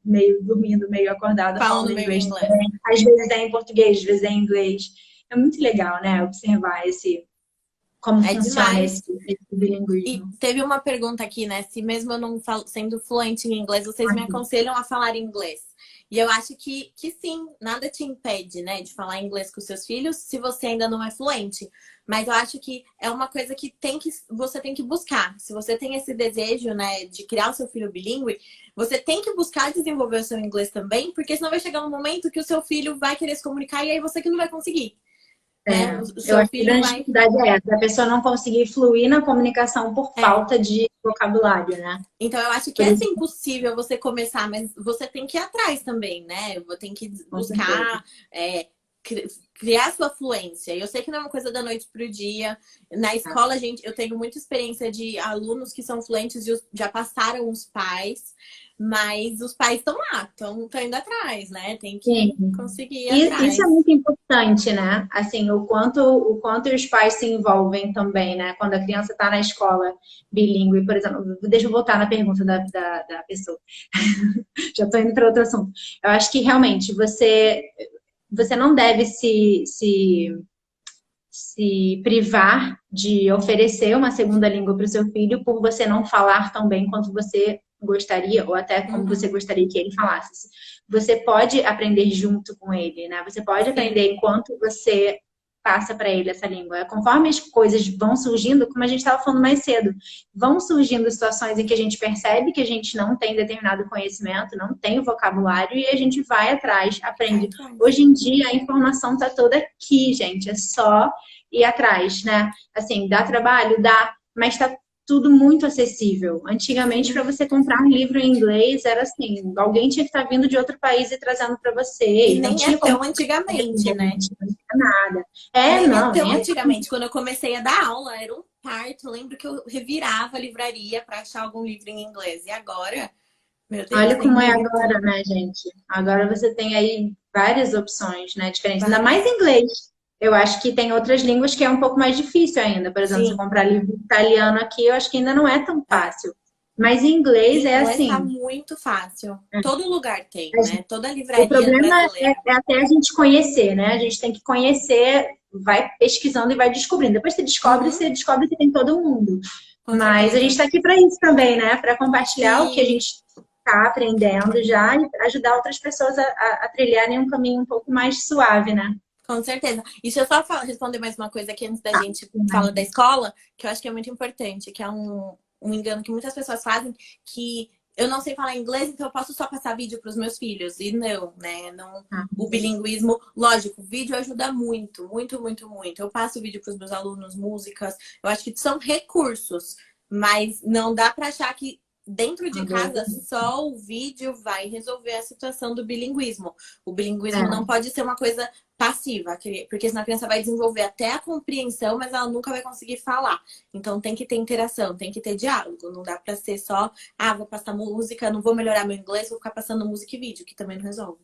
meio, dormindo, meio acordada, falando Falando em meio em inglês inglês. também. Às vezes é em português, às vezes é em inglês. É muito legal, né? Observar como É funciona demais. esse E bilinguismo. teve uma pergunta aqui, né? Se mesmo eu não falo, sendo fluente em inglês, vocês me aconselham a falar inglês? E eu acho que sim, nada te impede, né, de falar inglês com seus filhos se você ainda não é fluente. Mas eu acho que é uma coisa que você tem que buscar. Se você tem esse desejo, né, de criar o seu filho bilíngue, você tem que buscar desenvolver o seu inglês também, porque senão vai chegar um momento que o seu filho vai querer se comunicar e aí você que não vai conseguir, né? É, O eu seu acho que a filho grande vai. dificuldade é essa, a pessoa não conseguir fluir na comunicação por É. falta de vocabulário, né? Então, eu acho que Por é isso, sim possível você começar, mas você tem que ir atrás também, né? Tem que com certeza. buscar criar sua fluência. Eu sei que não é uma coisa da noite para o dia. Na escola, gente, eu tenho muita experiência de alunos que são fluentes e já passaram os pais, mas os pais estão lá, estão indo atrás, né? Tem que Sim. conseguir ir E isso é atrás. muito importante, né? Assim, o quanto os pais se envolvem também, né? Quando a criança está na escola bilíngue, por exemplo. Deixa eu voltar na pergunta da pessoa. Já estou indo para outro assunto. Eu acho que realmente você não deve se privar de oferecer uma segunda língua para o seu filho por você não falar tão bem quanto você gostaria, ou até como você Uhum. gostaria que ele falasse. Você pode aprender junto com ele, né? Você pode Sim. aprender enquanto você passa para ele essa língua. Conforme as coisas vão surgindo, como a gente estava falando mais cedo, vão surgindo situações em que a gente percebe que a gente não tem determinado conhecimento, não tem o vocabulário, e a gente vai atrás, Vai aprende. atrás. Hoje em dia a informação está toda aqui, gente. É só ir atrás, né? Assim, dá trabalho? Dá, mas tá tudo muito acessível. Antigamente, para Sim. você comprar um livro em inglês, era assim, alguém tinha que estar vindo de outro país e trazendo para você, E e não nem é tinha como tão antigamente, né? independente, não tinha nada. É, Nem é não, tão nem é. antigamente. Quando eu comecei a dar aula, era um parto. Eu lembro que eu revirava a livraria para achar algum livro em inglês. E agora, meu Deus, Olha tem como é muito. agora, né, gente? Agora você tem aí várias opções, né, diferentes. Ainda mais Várias. inglês. Eu acho que tem outras línguas que é um pouco mais difícil ainda. Por exemplo, se Sim, comprar livro italiano aqui, eu acho que ainda não é tão é. fácil. Mas em Mas inglês em é inglês tá assim. muito fácil. Todo lugar tem, a né? Toda O livraria problema brasileira. é até a gente conhecer, né? A gente tem que conhecer, vai pesquisando e vai descobrindo. Depois Uhum, você descobre que tem todo mundo. com Mas a gente certeza. está aqui para isso também, né? Para compartilhar o que a Sim, gente está aprendendo já e ajudar outras pessoas a trilharem um caminho um pouco mais suave, né? com certeza. E se eu só responder mais uma coisa aqui antes da Tá. gente falar da escola, que eu acho que é muito importante, que é um engano que muitas pessoas fazem, que eu não sei falar inglês, então eu posso só passar vídeo para os meus filhos. E não, né? Não, Tá. o bilinguismo, lógico, o vídeo ajuda muito, muito, muito, muito. Eu passo vídeo para os meus alunos, músicas, eu acho que são recursos, mas não dá para achar que dentro de casa só o vídeo vai resolver a situação do bilinguismo. O bilinguismo não É. pode ser uma coisa passiva, porque senão a criança vai desenvolver até a compreensão, mas ela nunca vai conseguir falar. Então tem que ter interação, tem que ter diálogo. Não dá para ser só, vou passar música, não vou melhorar meu inglês, vou ficar passando música e vídeo, que também não resolve.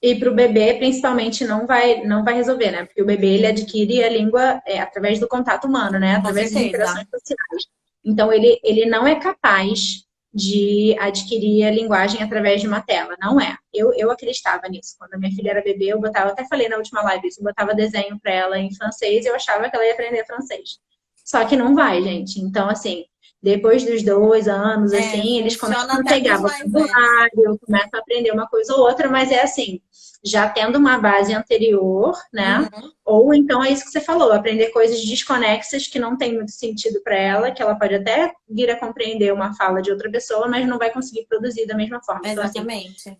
E para o bebê, principalmente, não vai resolver, né? Porque o bebê ele adquire a língua através do contato humano, né? Com Através das interações certeza. sociais. Então, ele não é capaz de adquirir a linguagem através de uma tela. Não é. Eu acreditava nisso. Quando a minha filha era bebê, eu até falei na última live isso, eu botava desenho para ela em francês e eu achava que ela ia aprender francês. Só que não vai, gente. Então, assim, depois dos 2 anos, assim, eles Funciona começam a até para pegar os mais velhos. vocabulário, começam a aprender uma coisa ou outra, mas é assim, já tendo uma base anterior, né? Uhum, Ou então é isso que você falou, aprender coisas desconexas que não tem muito sentido para ela, que ela pode até vir a compreender uma fala de outra pessoa, mas não vai conseguir produzir da mesma forma. Então, assim, exatamente.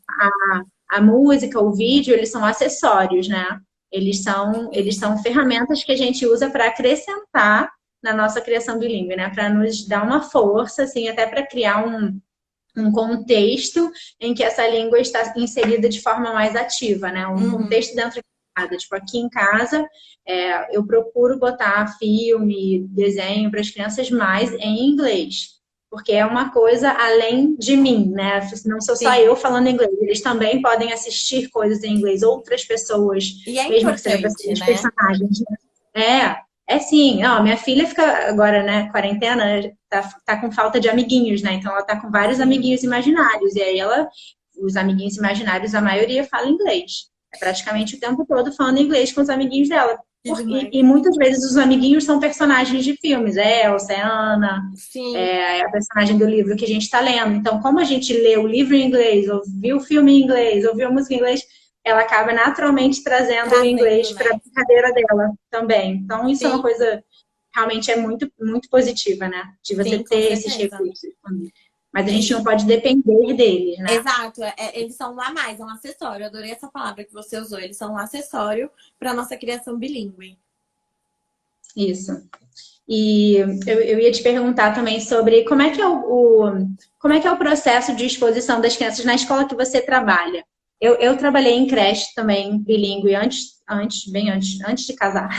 a música, o vídeo, eles são acessórios, né? Eles são Isso. ferramentas que a gente usa para acrescentar na nossa criação bilíngue, né? Para nos dar uma força, assim, até para criar um contexto em que essa língua está inserida de forma mais ativa, né? Um Uhum. contexto dentro de casa. Tipo, aqui em casa, eu procuro botar filme, desenho para as crianças mais em inglês. porque é uma coisa além de mim, né? Não sou só Sim. eu falando inglês, eles também podem assistir coisas em inglês, outras pessoas, E é mesmo que sejam importante, pessoas, né? personagens, né? É sim. Não, minha filha fica agora, né, quarentena, tá com falta de amiguinhos, né? Então ela tá com vários Sim, amiguinhos imaginários, e aí os amiguinhos imaginários, a maioria fala inglês. É praticamente o tempo todo falando inglês com os amiguinhos dela. que demais. E muitas vezes os amiguinhos são personagens de filmes. É Elsa, é Anna, Sim, é a personagem do livro que a gente está lendo. Então, como a gente lê o livro em inglês, ouviu o filme em inglês, ouviu a música em inglês, ela acaba naturalmente trazendo o trazendo, inglês para a né? brincadeira dela também. Então, isso é uma Sim, coisa realmente é muito, muito positiva, né? De você sim, com ter esses certeza. recursos também. Mas a gente não E, pode depender deles, né? exato, eles são um a mais, é um acessório. Eu adorei essa palavra que você usou. Eles são um acessório para nossa criação bilíngue. Isso. E eu ia te perguntar também sobre como é que é como é que é o processo de exposição das crianças na escola que você trabalha. Eu trabalhei em creche também, bilíngue, antes de casar.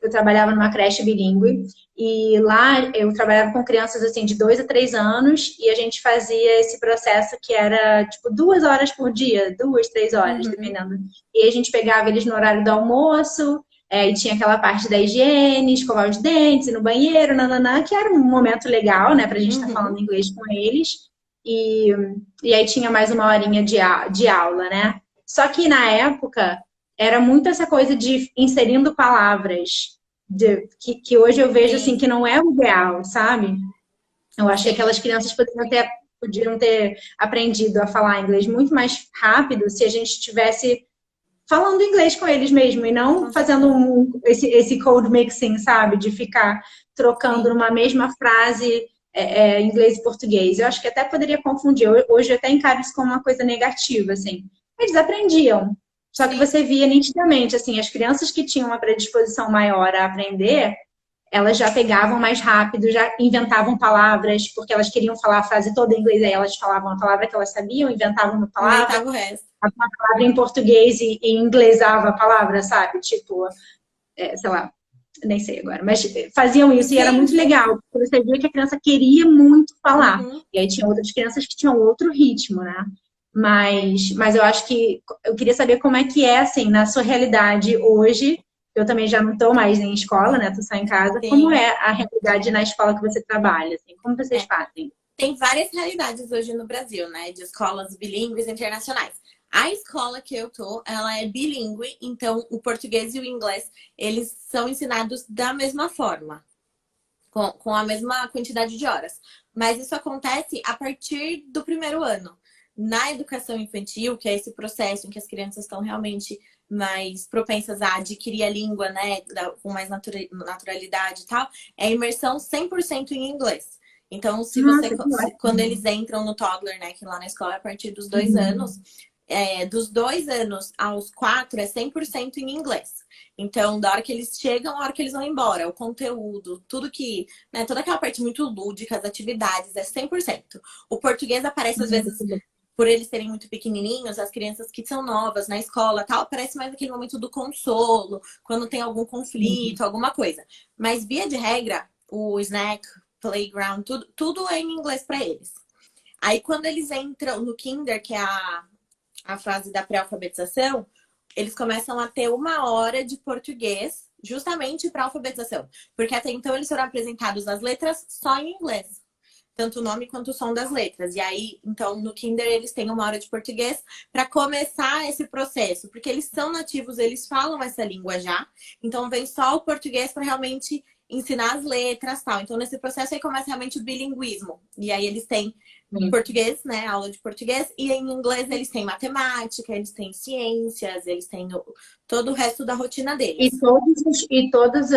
Eu trabalhava numa creche bilíngue e lá eu trabalhava com crianças assim de 2 a 3 anos e a gente fazia esse processo que era tipo 2 horas por dia, 2, 3 horas, Uhum. dependendo. E a gente pegava eles no horário do almoço, e tinha aquela parte da higiene, escovar os dentes, ir no banheiro, nananã, que era um momento legal, né, pra gente estar falando Uhum. inglês com eles. E, e aí tinha mais uma horinha de aula, né? Só que na época era muito essa coisa de inserindo palavras que hoje eu vejo assim Sim, que não é o ideal, sabe? Eu acho que sim, aquelas crianças podiam ter aprendido a falar inglês muito mais rápido se a gente tivesse falando inglês com eles mesmo e não com fazendo certeza. esse code mixing, sabe? De ficar trocando Sim, numa mesma frase inglês e português. Eu acho que até poderia confundir. Hoje eu até encaro isso como uma coisa negativa, assim. Eles aprendiam, só que sim, você via nitidamente, assim, as crianças que tinham uma predisposição maior a aprender, elas já pegavam mais rápido, já inventavam palavras, porque elas queriam falar a frase toda em inglês, aí elas falavam a palavra que elas sabiam, inventavam uma palavra, inventava o resto. uma palavra em português e inglesava a palavra, sabe? Tipo, sei lá, nem sei agora, mas faziam isso e era Sim, muito sim. legal, porque você via que a criança queria muito falar. Uhum. E aí tinha outras crianças que tinham outro ritmo, né? Mas eu acho que eu queria saber como é que é, assim, na sua realidade hoje. Eu também já não estou mais em escola, né? Tô só em casa. Como Sim. é a realidade na escola que você trabalha? Assim? Como vocês É. fazem? Tem várias realidades hoje no Brasil, né? De escolas bilíngues internacionais. A escola que eu tô, ela é bilíngue, então o português e o inglês, eles são ensinados da mesma forma, com a mesma quantidade de horas. Mas isso acontece a partir do primeiro ano. Na educação infantil, que é esse processo em que as crianças estão realmente mais propensas a adquirir a língua, né, com mais naturalidade e tal, é a imersão 100% em inglês. Então, se você, Nossa, que quando ótimo. eles entram no toddler, né, que lá na escola é a partir dos 2 anos, Uhum. dos 2 anos aos 4 é 100% em inglês. Então, da hora que eles chegam, a hora que eles vão embora, o conteúdo, tudo que, né, toda aquela parte muito lúdica, as atividades, é 100%. O português aparece às vezes, por eles serem muito pequenininhos, as crianças que são novas na escola, tal, aparece mais naquele momento do consolo, quando tem algum conflito, alguma coisa. Mas via de regra, o snack, playground, tudo é em inglês para eles. Aí quando eles entram no kinder, que é a fase da pré-alfabetização, eles começam a ter 1 hora de português justamente para alfabetização. Porque até então eles foram apresentados as letras só em inglês. Tanto o nome quanto o som das letras. E aí, então, no Kinder, eles têm 1 hora de português para começar esse processo. Porque eles são nativos, eles falam essa língua já. Então, vem só o português para realmente ensinar as letras e tal. Então, nesse processo aí começa realmente o bilinguismo. E aí, eles têm português, né? Aula de português. E em inglês eles têm matemática, eles têm ciências, eles têm todo o resto da rotina E, deles. todas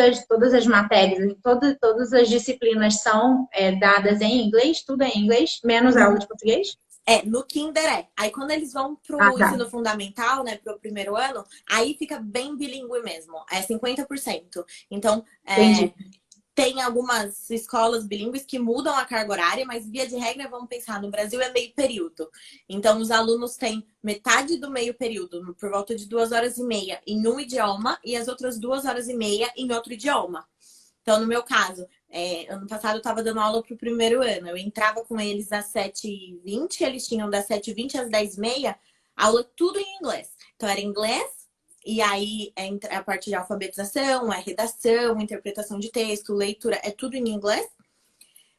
as matérias, todas as disciplinas são dadas em inglês, tudo é em inglês, menos a aula de português? No Kinder é. Aí quando eles vão Ah, pro tá. ensino fundamental, né, pro primeiro ano, aí fica bem bilíngue mesmo. É 50%. Então, Entendi. tem algumas escolas bilíngues que mudam a carga horária, mas via de regra, vamos pensar, no Brasil é meio período. Então, os alunos têm metade do meio período, por volta de 2 horas e meia, em um idioma, e as outras 2 horas e meia em outro idioma. Então, no meu caso, ano passado eu estava dando aula para o primeiro ano. Eu entrava com eles às 7h20, eles tinham das 7h20 às 10h30, aula tudo em inglês. Então, era inglês, e aí a parte de alfabetização, redação, interpretação de texto, leitura, é tudo em inglês.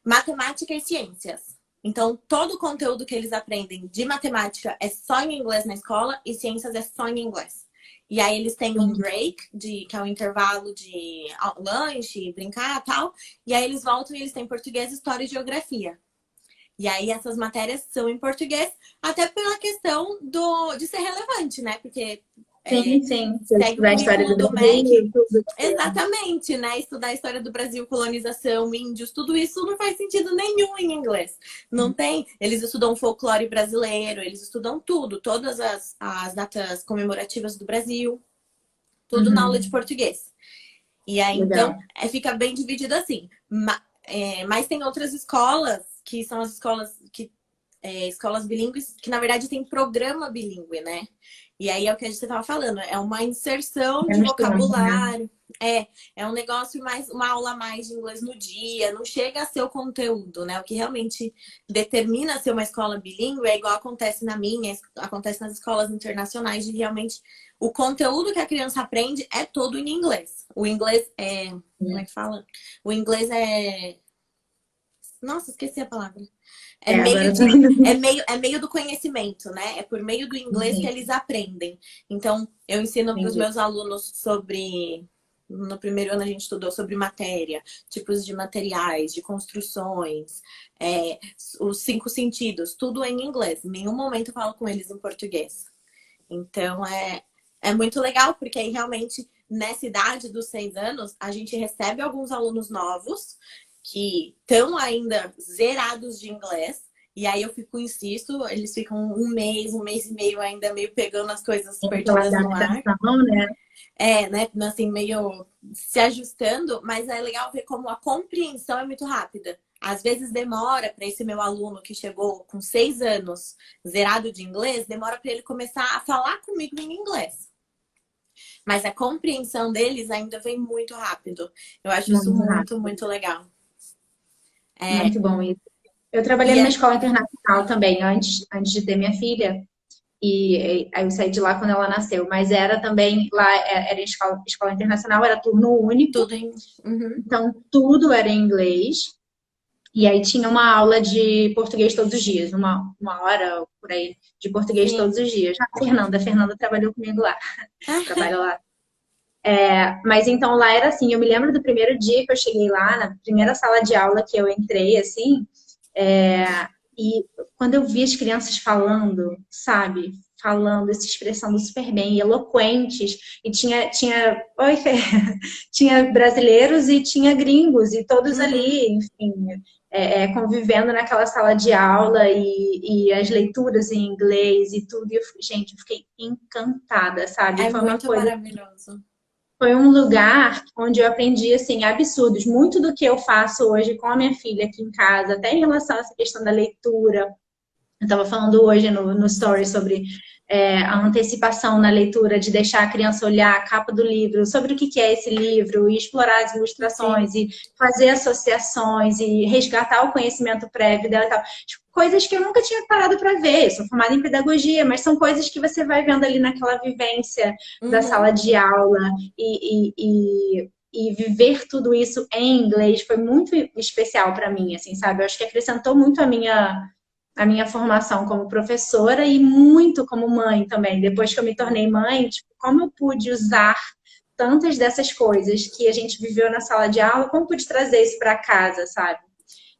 Matemática e ciências. Então, todo o conteúdo que eles aprendem de matemática é só em inglês na escola e ciências é só em inglês. E aí eles têm um break, que é um intervalo de lanche, brincar e tal. E aí eles voltam e eles têm português, história e geografia. E aí essas matérias são em português, até pela questão de ser relevante, né? Porque Sim. segue o Da história currículo do do MEC. Brasil, tudo. Exatamente, né? Estudar a história do Brasil, colonização, índios, tudo isso não faz sentido nenhum em inglês. Não tem. Eles estudam folclore brasileiro, eles estudam tudo, todas as datas comemorativas do Brasil, tudo na aula de português. E aí, Legal. então, fica bem dividido assim. Mas tem outras escolas, que são as escolas escolas bilíngues, que na verdade tem programa bilíngue, né? E aí é o que a gente estava falando, é uma inserção de vocabulário, é um negócio mais, uma aula a mais de inglês no dia, não chega a ser o conteúdo, né? O que realmente determina ser uma escola bilíngue é igual acontece na minha, acontece nas escolas internacionais, de realmente o conteúdo que a criança aprende é todo em inglês. O inglês como é que fala? O inglês nossa, esqueci a palavra. É meio do conhecimento, né? É por meio do inglês que eles aprendem. Então, eu ensino para os meus alunos sobre... No primeiro ano a gente estudou sobre matéria, tipos de materiais, de construções, os 5 sentidos, tudo em inglês. Em nenhum momento eu falo com eles em português. Então, é muito legal, porque aí realmente, nessa idade dos 6 anos, a gente recebe alguns alunos novos que estão ainda zerados de inglês. E aí eu insisto, eles ficam um mês e meio ainda meio pegando as coisas perdidas no ar. Né? Né? Assim, meio se ajustando, mas é legal ver como a compreensão é muito rápida. Às vezes demora para esse meu aluno que chegou com 6 anos zerado de inglês, demora para ele começar a falar comigo em inglês. Mas a compreensão deles ainda vem muito rápido. Eu acho isso muito legal. Muito bom isso. Eu trabalhei numa escola internacional também, antes de ter minha filha. E aí eu saí de lá quando ela nasceu. Mas era também, lá era escola internacional, era turno único. Então, tudo era em inglês. E aí tinha uma aula de português todos os dias. Uma hora, por aí, de português todos os dias. A Fernanda trabalhou comigo lá. Trabalha lá. Mas então lá era assim, eu me lembro do primeiro dia que eu cheguei lá, na primeira sala de aula que eu entrei, assim, e quando eu vi as crianças falando, sabe, se expressando super bem, eloquentes, e tinha tinha brasileiros e tinha gringos, e todos ali, enfim, convivendo naquela sala de aula, e as leituras em inglês e tudo, e gente, eu fiquei encantada, sabe? Foi muito maravilhoso. Foi um lugar onde eu aprendi, assim, absurdos. Muito do que eu faço hoje com a minha filha aqui em casa, até em relação a essa questão da leitura. Eu estava falando hoje no story sobre a antecipação na leitura, de deixar a criança olhar a capa do livro, sobre o que é esse livro, e explorar as ilustrações, e fazer associações, e resgatar o conhecimento prévio dela e tal. Coisas que eu nunca tinha parado para ver. Eu sou formada em pedagogia, mas são coisas que você vai vendo ali naquela vivência da sala de aula, e viver tudo isso em inglês foi muito especial para mim, assim, sabe? Eu acho que acrescentou muito a minha formação como professora e muito como mãe também. Depois que eu me tornei mãe, tipo, como eu pude usar tantas dessas coisas que a gente viveu na sala de aula, como eu pude trazer isso para casa, sabe?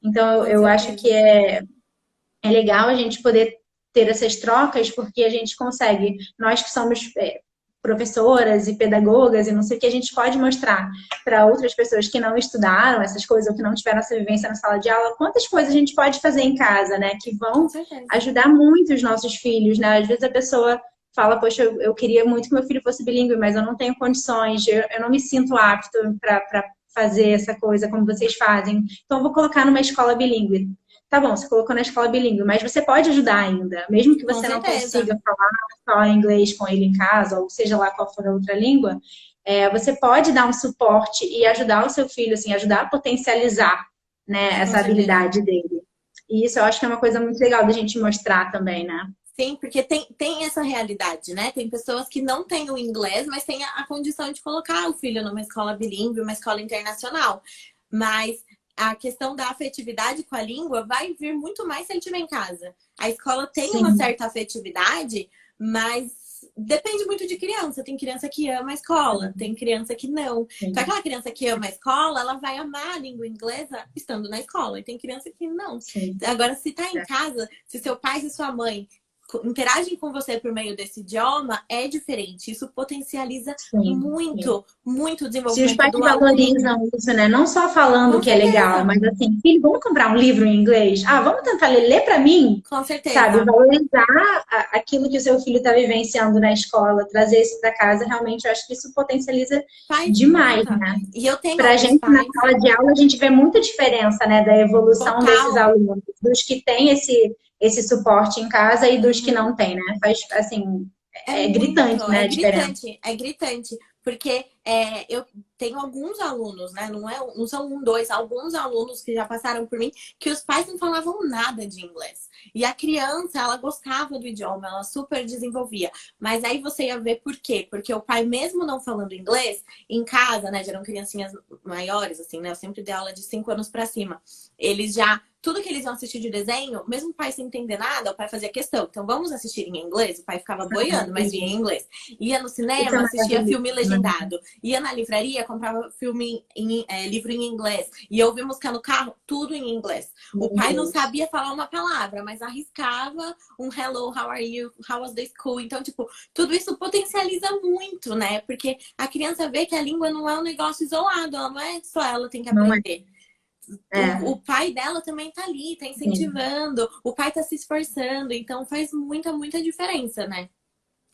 Então, eu acho que é legal a gente poder ter essas trocas, porque a gente consegue, nós que somos professoras e pedagogas e não sei o que, a gente pode mostrar para outras pessoas que não estudaram essas coisas ou que não tiveram essa vivência na sala de aula, quantas coisas a gente pode fazer em casa, né? Que vão ajudar muito os nossos filhos, né? Às vezes a pessoa fala, poxa, eu queria muito que meu filho fosse bilíngue, mas eu não tenho condições, eu não me sinto apto para fazer essa coisa como vocês fazem. Então, eu vou colocar numa escola bilíngue. Tá bom, você colocou na escola bilíngue, mas você pode ajudar ainda. Mesmo que você não consiga falar só inglês com ele em casa, ou seja lá qual for a outra língua, você pode dar um suporte e ajudar o seu filho, assim, ajudar a potencializar, né, Com essa certeza. habilidade dele. E isso eu acho que é uma coisa muito legal da gente mostrar também, né? Sim, porque tem essa realidade, né? Tem pessoas que não têm o inglês, mas têm a condição de colocar o filho numa escola bilíngue, uma escola internacional. Mas a questão da afetividade com a língua vai vir muito mais se ele estiver em casa. A escola tem uma Sim, certa afetividade, mas depende muito de criança. Tem criança que ama a escola, tem criança que não. Então, sim, aquela criança que ama a escola, ela vai amar a língua inglesa estando na escola. E tem criança que não. sim. Agora, se tá em É. casa, se seu pai e sua mãe interagem com você por meio desse idioma, é diferente. Isso potencializa Sim, sim. muito, muito o Se os desenvolvimento pais do aluno. valorizam isso, né? Não só falando Com que é legal, certeza, mas assim, filho, vamos comprar um livro em inglês? Ah, vamos tentar ler, lê para mim, com sabe? certeza. Valorizar aquilo que o seu filho está vivenciando na escola, trazer isso para casa, realmente, eu acho que isso potencializa Faz demais, muita. né? E eu tenho Para a alguns gente, na pais, sala de aula, a gente vê muita diferença, né, da evolução desses total. alunos, dos que têm esse suporte em casa e dos que Uhum. não têm, né? Faz, assim, É é muito, gritante, né, a diferença. é gritante, porque eu tenho alguns alunos, né? Não são um, dois, alguns alunos que já passaram por mim que os pais não falavam nada de inglês. E a criança, ela gostava do idioma, ela super desenvolvia. Mas aí você ia ver por quê? Porque o pai, mesmo não falando inglês, em casa, né? Já eram criancinhas maiores, assim, né? Eu sempre dei aula de 5 anos pra cima. Eles já tudo que eles vão assistir de desenho, mesmo o pai sem entender nada, o pai fazia questão. Então, vamos assistir em inglês? O pai ficava boiando, mas via em inglês. Ia no Isso é cinema, assistia maravilhoso, filme né? legendado. Ia na livraria, comprava livro em inglês. Ia ouvir música no carro, tudo em inglês. O Meu pai não Deus. sabia falar uma palavra, mas arriscava um hello, how are you, how was the school? Então, tipo, tudo isso potencializa muito, né? Porque a criança vê que a língua não é um negócio isolado, ela não é só ela tem que Não é? aprender. É, O pai dela também tá ali, tá sim. incentivando, o pai tá se esforçando, então faz muita, muita diferença, né?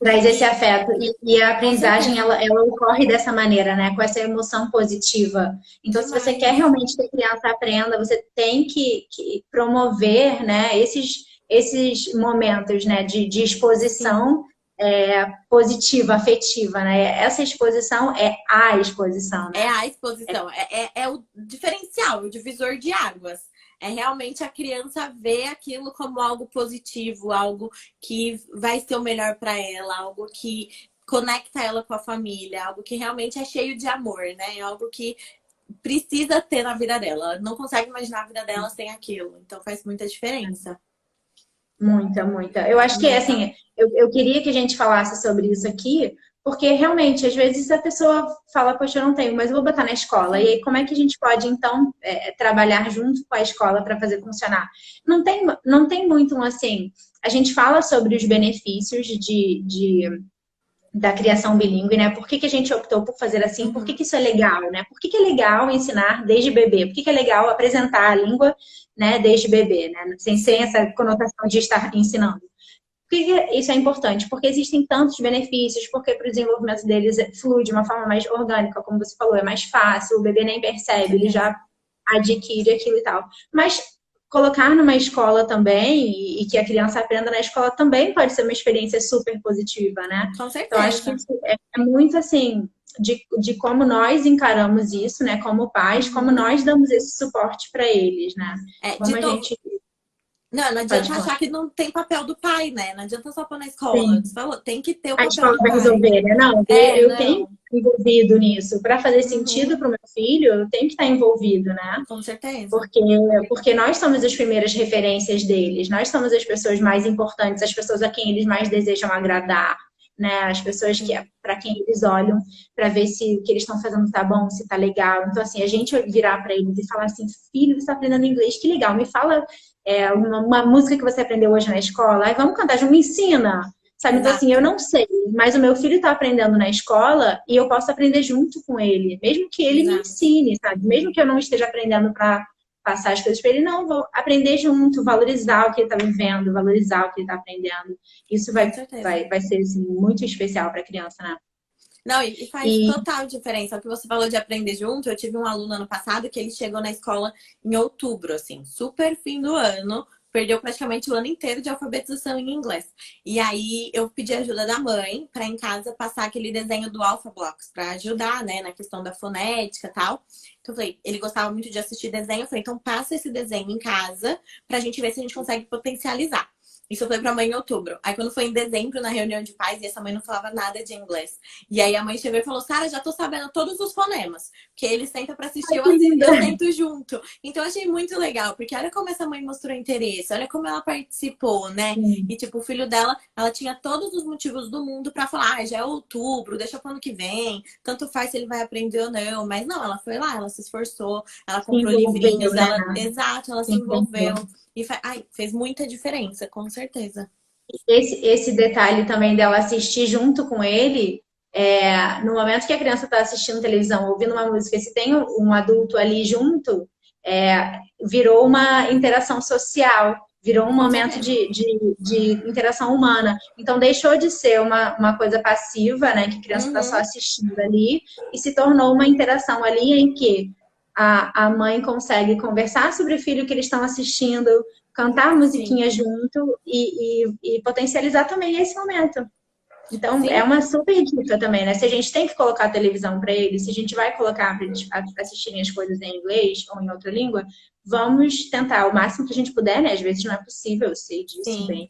Traz esse E afeto. E a com aprendizagem, certeza, ela ocorre dessa maneira, né? Com essa emoção positiva. Então, se você quer demais. realmente que a criança aprenda, você tem que promover, né, esses momentos, né, de Sim, exposição positiva, afetiva, né? Essa exposição é a exposição, é né? a exposição, é o diferencial, o divisor de águas. É realmente a criança ver aquilo como algo positivo, algo que vai ser o melhor para ela, algo que conecta ela com a família, algo que realmente é cheio de amor, né? Algo que precisa ter na vida dela. Ela não consegue imaginar a vida dela sem aquilo. Então faz muita diferença. Muita, muita. Eu acho que, Muita. assim, eu queria que a gente falasse sobre isso aqui, porque realmente, às vezes a pessoa fala, poxa, eu não tenho, mas eu vou botar na escola. E aí, Sim. como é que a gente pode, então, trabalhar junto com a escola para fazer funcionar? Não tem muito, assim, a gente fala sobre os benefícios da criação bilíngue, né? Por que que a gente optou por fazer assim? Por que Uhum. que isso é legal, né? Por que que é legal ensinar desde bebê? Por que que é legal apresentar a língua, né, desde bebê, né? Sem Sim. essa conotação de estar ensinando. Por que que isso é importante? Porque existem tantos benefícios, porque para o desenvolvimento deles flui de uma forma mais orgânica, como você falou, é mais fácil, o bebê nem Com percebe, ele certeza. já adquire aquilo e tal. Mas colocar numa escola também e que a criança aprenda na escola também pode ser uma experiência super positiva, né? Com Então, acho que certeza. isso é muito assim de como nós encaramos isso, né? Como pais, como Uhum. nós damos esse suporte para eles, né? De Como a novo, gente não pode adianta falar. achar que não tem papel do pai, né? Não adianta só pôr na escola. Você Sim. falou, tem que ter o A papel escola do vai pai. resolver, né? Não, É, eu tenho não. que estar envolvido nisso. Para fazer Uhum. sentido para o meu filho, eu tenho que estar envolvido, né? Com certeza. Porque, porque nós somos as primeiras referências deles, nós somos as pessoas mais importantes, as pessoas a quem eles mais desejam agradar, né? As pessoas que Sim. para quem eles olham para ver se o que eles estão fazendo tá bom, se tá legal. Então, assim, a gente virar para eles e falar assim, filho, você está aprendendo inglês, que legal, me fala uma música que você aprendeu hoje na escola, aí vamos cantar, já me ensina. Sabe? Então, assim, eu Exato. não sei, mas o meu filho está aprendendo na escola e eu posso aprender junto com ele, mesmo que ele me Exato. ensine, sabe? Mesmo que eu não esteja aprendendo para passar as coisas para ele, não, vou aprender junto, valorizar o que ele está vivendo, valorizar o que ele está aprendendo. Isso Com vai, certeza. vai, vai ser assim, muito especial para a criança, né? Não, e faz E total diferença. O que você falou de aprender junto, eu tive um aluno ano passado que ele chegou na escola em outubro, assim, super fim do ano, perdeu praticamente o ano inteiro de alfabetização em inglês. E aí eu pedi ajuda da mãe para em casa passar aquele desenho do Alphablocks para ajudar, né, na questão da fonética e tal. Então eu falei, ele gostava muito de assistir desenho, eu falei, então passa esse desenho em casa pra gente ver se a gente consegue potencializar. Isso eu falei pra mãe em outubro. Aí quando foi em dezembro, na reunião de pais, e essa mãe não falava nada de inglês. E aí a mãe chegou e falou, Sara, já tô sabendo todos os fonemas. Porque ele senta pra assistir, Ai, que linda. eu sento junto. Então eu achei muito legal, porque olha como essa mãe mostrou interesse, olha como ela participou, né? Sim. E tipo, o filho dela, ela tinha todos os motivos do mundo pra falar, já é outubro, deixa pro ano que vem, tanto faz se ele vai aprender ou não. Mas não, ela foi lá, ela se esforçou, ela Se comprou envolveu, livrinhos, né? ela, exato, ela Se se envolveu. entendeu. E ai, fez muita diferença, com certeza. Esse detalhe também dela assistir junto com ele, no momento que a criança está assistindo televisão, ouvindo uma música, se tem um adulto ali junto, virou uma interação social, virou um Com momento certeza. de interação humana. Então, deixou de ser uma coisa passiva, né, que a criança está só Uhum. assistindo ali, e se tornou uma interação ali em que a mãe consegue conversar sobre o filho que eles estão assistindo, cantar Sim. musiquinha junto e potencializar também esse momento. Então, é Sim, uma super dica também, né? Se a gente tem que colocar a televisão para eles, se a gente vai colocar para eles assistirem as coisas em inglês ou em outra língua, vamos tentar o máximo que a gente puder, né? Às vezes não é possível, eu sei disso sim. bem.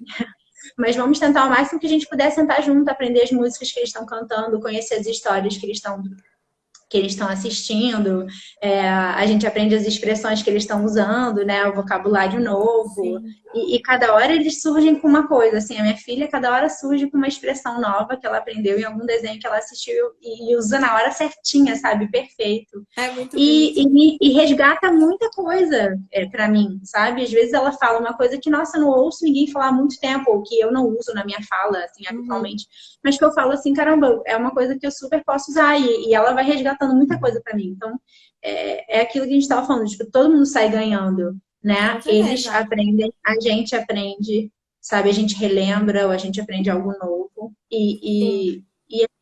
Mas vamos tentar o máximo que a gente puder sentar junto, aprender as músicas que eles estão cantando, conhecer as histórias que eles estão assistindo, a gente aprende as expressões que eles estão usando, né? O vocabulário novo. Sim. E cada hora eles surgem com uma coisa. Assim, a minha filha, cada hora surge com uma expressão nova que ela aprendeu em algum desenho que ela assistiu e usa na hora certinha, sabe? Perfeito. É muito bonitinho. E resgata muita coisa para mim, sabe? Às vezes ela fala uma coisa que, nossa, eu não ouço ninguém falar há muito tempo, ou que eu não uso na minha fala, assim, Uhum. habitualmente, mas que eu falo assim, caramba, é uma coisa que eu super posso usar, e ela vai resgatando muita coisa para mim. Então, é aquilo que a gente estava falando, tipo, todo mundo sai ganhando, Com né? Eles certeza. aprendem, a gente aprende, sabe? A gente relembra, ou a gente aprende algo novo, Sim,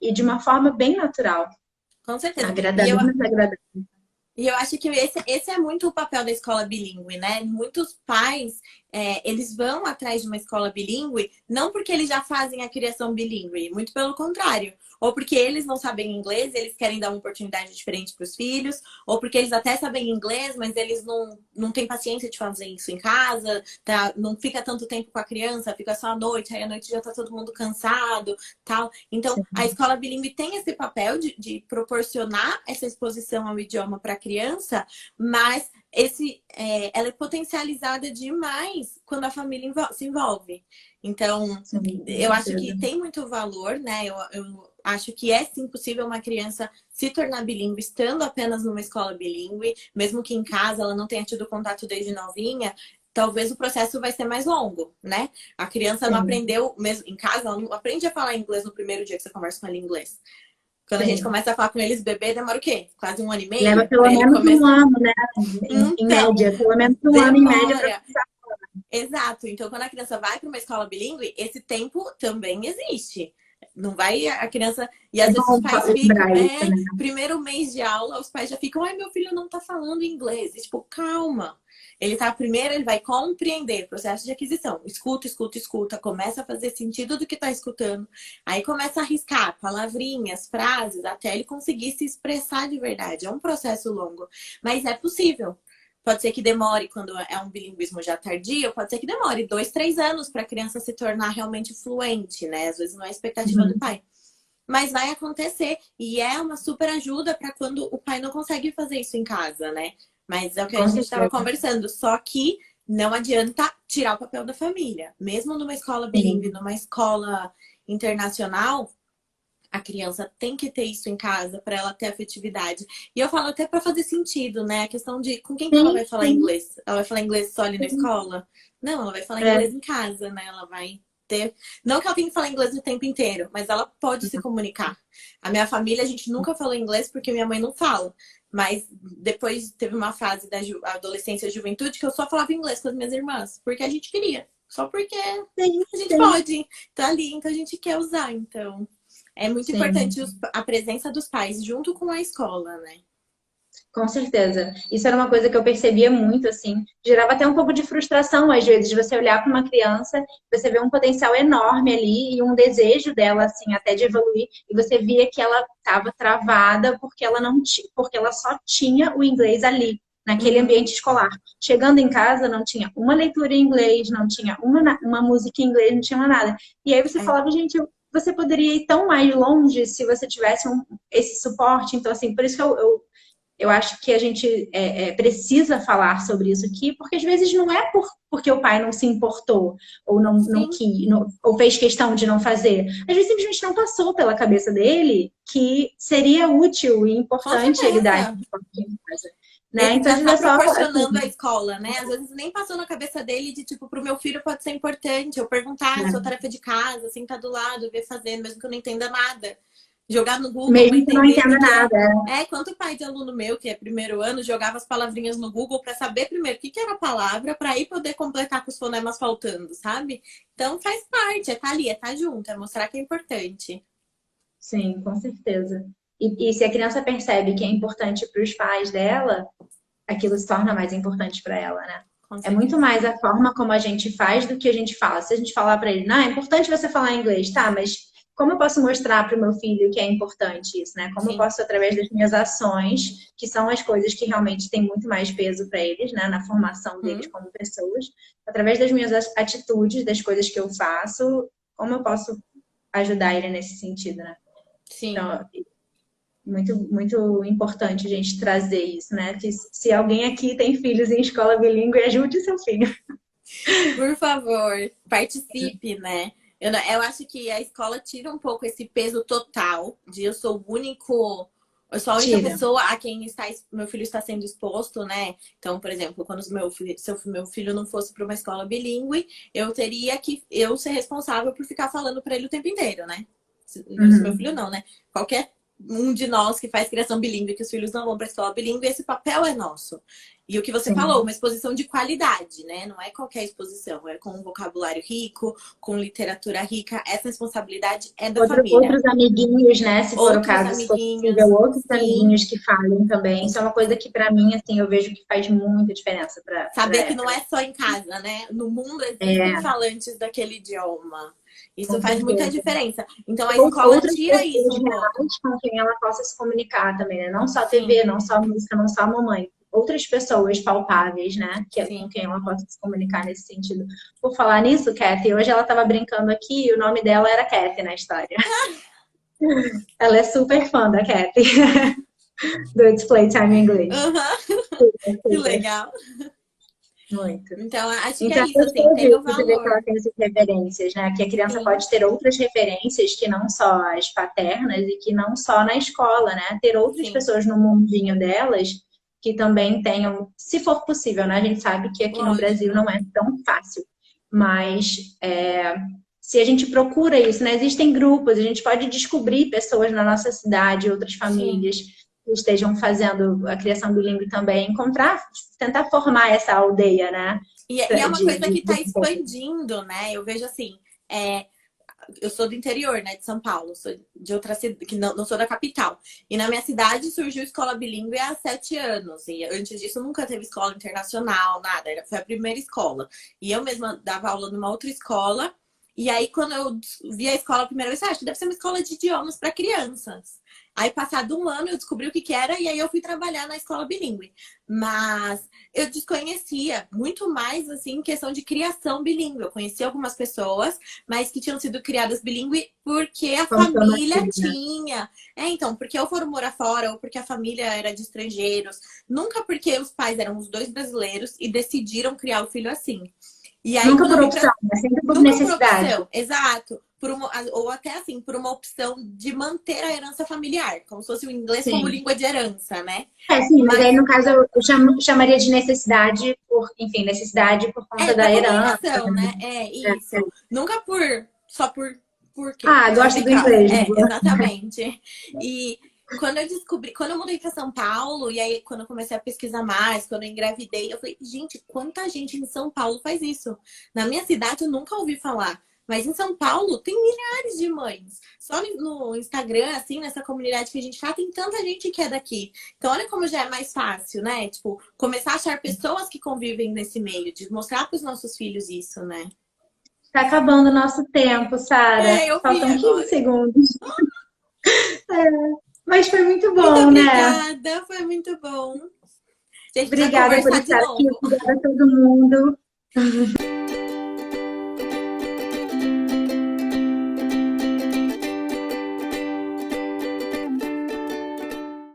e de uma forma bem natural, com certeza. agradável, mas agradável. E eu acho que esse é muito o papel da escola bilíngue, né? Muitos pais, eles vão atrás de uma escola bilíngue, não porque eles já fazem a criação bilíngue, muito pelo contrário. Ou porque eles não sabem inglês, eles querem dar uma oportunidade diferente para os filhos, ou porque eles até sabem inglês, mas eles não têm paciência de fazer isso em casa, tá? Não fica tanto tempo com a criança, fica só à noite, aí à noite já tá todo mundo cansado, tal. Então, a Sim, escola bilíngue tem esse papel de proporcionar essa exposição ao idioma para a criança, mas ela é potencializada demais quando a família se envolve. Então, sim, com eu acho que certeza. tem muito valor, né? Eu acho que é sim possível uma criança se tornar bilíngue estando apenas numa escola bilíngue, mesmo que em casa ela não tenha tido contato desde novinha. Talvez o processo vai ser mais longo, né? A criança não Sim, aprendeu, mesmo em casa, ela não aprende a falar inglês no primeiro dia que você conversa com ela em inglês. Quando a gente sim. começa a falar com eles, bebê, demora o quê? Quase um ano e Leva meio para pelo ele menos um começar. ano, né? Em Então, média, pelo menos um ano em média para demora. Exato. Então, quando a criança vai para uma escola bilíngue, esse tempo também existe. Não vai a criança. E às é vezes os bom pais ficam. lembrar isso, né? Primeiro mês de aula, os pais já ficam. Ai, meu filho não tá falando inglês. E, tipo, calma. Ele tá primeiro, ele vai compreender processo de aquisição. Escuta, escuta, escuta. Começa a fazer sentido do que tá escutando. Aí começa a arriscar palavrinhas, frases, até ele conseguir se expressar de verdade. É um processo longo. Mas é possível. Pode ser que demore quando é um bilinguismo já tardio, pode ser que demore 2, 3 anos para a criança se tornar realmente fluente, né? Às vezes não é a expectativa do Uhum. pai. Mas vai acontecer. E é uma super ajuda para quando o pai não consegue fazer isso em casa, né? Mas é o que a Com gente estava certeza. conversando. Só que não adianta tirar o papel da família. Mesmo numa escola bilíngue, Sim, numa escola internacional, a criança tem que ter isso em casa para ela ter afetividade. E eu falo até para fazer sentido, né? A questão de com quem que ela sim, vai falar sim. inglês? Ela vai falar inglês só ali na Sim. escola? Não, ela vai falar É, inglês em casa, né? Ela vai ter. Não que ela tenha que falar inglês o tempo inteiro, mas ela pode se comunicar. A minha família, a gente nunca falou inglês porque minha mãe não fala. Mas depois teve uma fase da adolescência e juventude que eu só falava inglês com as minhas irmãs, porque a gente queria. Só porque sim, a gente sim. pode. Tá ali, então a gente quer usar. Então. É muito Sim. importante a presença dos pais junto com a escola, né? Com certeza. Isso era uma coisa que eu percebia muito, assim. Gerava até um pouco de frustração, às vezes, de você olhar para uma criança, você vê um potencial enorme ali e um desejo dela, assim, até de evoluir, e você via que ela estava travada porque ela não porque ela só tinha o inglês ali, naquele Uhum. ambiente escolar. Chegando em casa, não tinha uma leitura em inglês, não tinha uma música em inglês, não tinha nada. E aí você É. falava, gente, você poderia ir tão mais longe se você tivesse esse suporte. Então, assim, por isso que eu acho que a gente precisa falar sobre isso aqui, porque às vezes não é porque o pai não se importou, ou não Sim, quis, ou fez questão de não fazer. Às vezes simplesmente não passou pela cabeça dele que seria útil e com importante ele dar esse certeza. suporte em casa. Né? Ele Então, já às tá vezes é só proporcionando a assim, escola, né? Às vezes nem passou na cabeça dele de, tipo, pro meu filho pode ser importante eu perguntar a sua né? tarefa de casa, sentar do lado, ver fazendo, mesmo que eu não entenda nada. Jogar no Google para Mesmo que eu não entender o que entenda que é. nada. Quanto pai de aluno meu, que é primeiro ano, jogava as palavrinhas no Google para saber primeiro o que que era a palavra, para aí poder completar com os fonemas faltando, sabe? Então faz parte, tá ali, tá junto, é mostrar que é importante. Sim, com certeza. E se a criança percebe que é importante para os pais dela, aquilo se torna mais importante para ela, né? Com É muito certeza. mais a forma como a gente faz do que a gente fala. Se a gente falar para ele, não, é importante você falar inglês, tá, mas como eu posso mostrar para o meu filho que é importante isso, né? Como eu Sim. posso, através das minhas ações, que são as coisas que realmente têm muito mais peso para eles, né, na formação deles Hum? como pessoas, através das minhas atitudes, das coisas que eu faço, como eu posso ajudar ele nesse sentido, né? Sim. Então, muito, muito importante a gente trazer isso, né? Que se alguém aqui tem filhos em escola bilíngue, ajude seu filho. Por favor, participe, né? Eu acho que a escola tira um pouco esse peso total de eu sou o único, eu sou a única Tira. pessoa a quem meu filho está sendo exposto, né? Então, por exemplo, quando se o meu filho não fosse para uma escola bilíngue, eu teria que eu ser responsável por ficar falando para ele o tempo inteiro, né? Se meu filho Uhum. não, né? Qualquer um de nós que faz criação bilíngue, que os filhos não vão para a escola bilíngue, esse papel é nosso. E o que você falou, Sim. uma exposição de qualidade, né? Não é qualquer exposição, é com um vocabulário rico, com literatura rica. Essa responsabilidade é da família. Outros amiguinhos, né? Se for o Outros caso, se for amiguinhos, possível, outros sim. amiguinhos que falem também. Isso é uma coisa que, para mim, assim, eu vejo que faz muita diferença para. Saber que não é só em casa, né? No mundo existem falantes daquele idioma. Isso Com faz muita certeza. diferença. Então a escola Outras tira isso pessoas um pouco. reais com quem ela possa se comunicar também, né? Não só Sim, TV, não só música, não só a mamãe. Outras pessoas palpáveis, né? Com sim. quem ela possa se comunicar nesse sentido. Por falar nisso, Kathy, hoje ela estava brincando aqui e o nome dela era Kathy na história. Ela é super fã da Kathy, do It's Playtime English. Uhum. Super, Que super. legal. Muito. Então, acho que é Então, isso, é assim, gostoso tem o você ver que ela valor. tem essas referências, né? Que a criança Sim, pode ter outras referências que não só as paternas e que não só na escola, né? Ter outras sim, pessoas no mundinho delas que também tenham, se for possível, né? A gente sabe que aqui no Brasil lógico. não é tão fácil, mas se a gente procura isso, né? Existem grupos, a gente pode descobrir pessoas na nossa cidade, outras Sim. famílias que estejam fazendo a criação bilíngue também, encontrar, tentar formar essa aldeia, né? E é uma coisa que está De expandindo, né? Eu vejo assim, é, eu sou do interior, né, de São Paulo, sou de outra cidade, que não sou da capital. E na minha cidade surgiu escola bilíngue há 7 anos. E antes disso nunca teve escola internacional, nada. Foi a primeira escola. E eu mesma dava aula numa outra escola. E aí, quando eu vi a escola a primeira vez, eu acho que deve ser uma escola de idiomas para crianças. Aí, passado um ano, eu descobri o que que era e aí eu fui trabalhar na escola bilíngue. Mas eu desconhecia muito mais, assim, em questão de criação bilíngue. Eu conheci algumas pessoas, mas que tinham sido criadas bilíngue porque a família formativa, né? tinha. Então, porque ou foram morar fora, ou porque a família era de estrangeiros. Nunca porque os pais eram os dois brasileiros e decidiram criar o filho assim. E aí, Nunca quando eu por vim pra... opção, né? Sempre por Nunca por necessidade. opção, exato. Ou até assim, por uma opção de manter a herança familiar, como se fosse o inglês como Sim. língua de herança, né? Sim, mas aí Mas no caso eu chamaria de necessidade por, enfim, necessidade por conta pra da herança. comunicação, né? É Né? isso. Nunca só por quê? Ah, Só gosto tem do casa. inglês. Exatamente. E quando eu mudei para São Paulo, e aí quando eu comecei a pesquisar mais, quando eu engravidei, eu falei, gente, quanta gente em São Paulo faz isso? Na minha cidade eu nunca ouvi falar. Mas em São Paulo tem milhares de mães. Só no Instagram, assim, nessa comunidade que a gente tá, tem tanta gente que é daqui. Então, olha como já é mais fácil, né? Tipo, começar a achar pessoas que convivem nesse meio, de mostrar para os nossos filhos isso, né? Tá acabando o nosso tempo, Sara. É, eu vi Faltam 15 agora. segundos. Mas foi muito Muito bom, né? obrigada, foi muito bom. A gente precisa Obrigada por conversar de estar aqui. novo. Obrigada a todo mundo.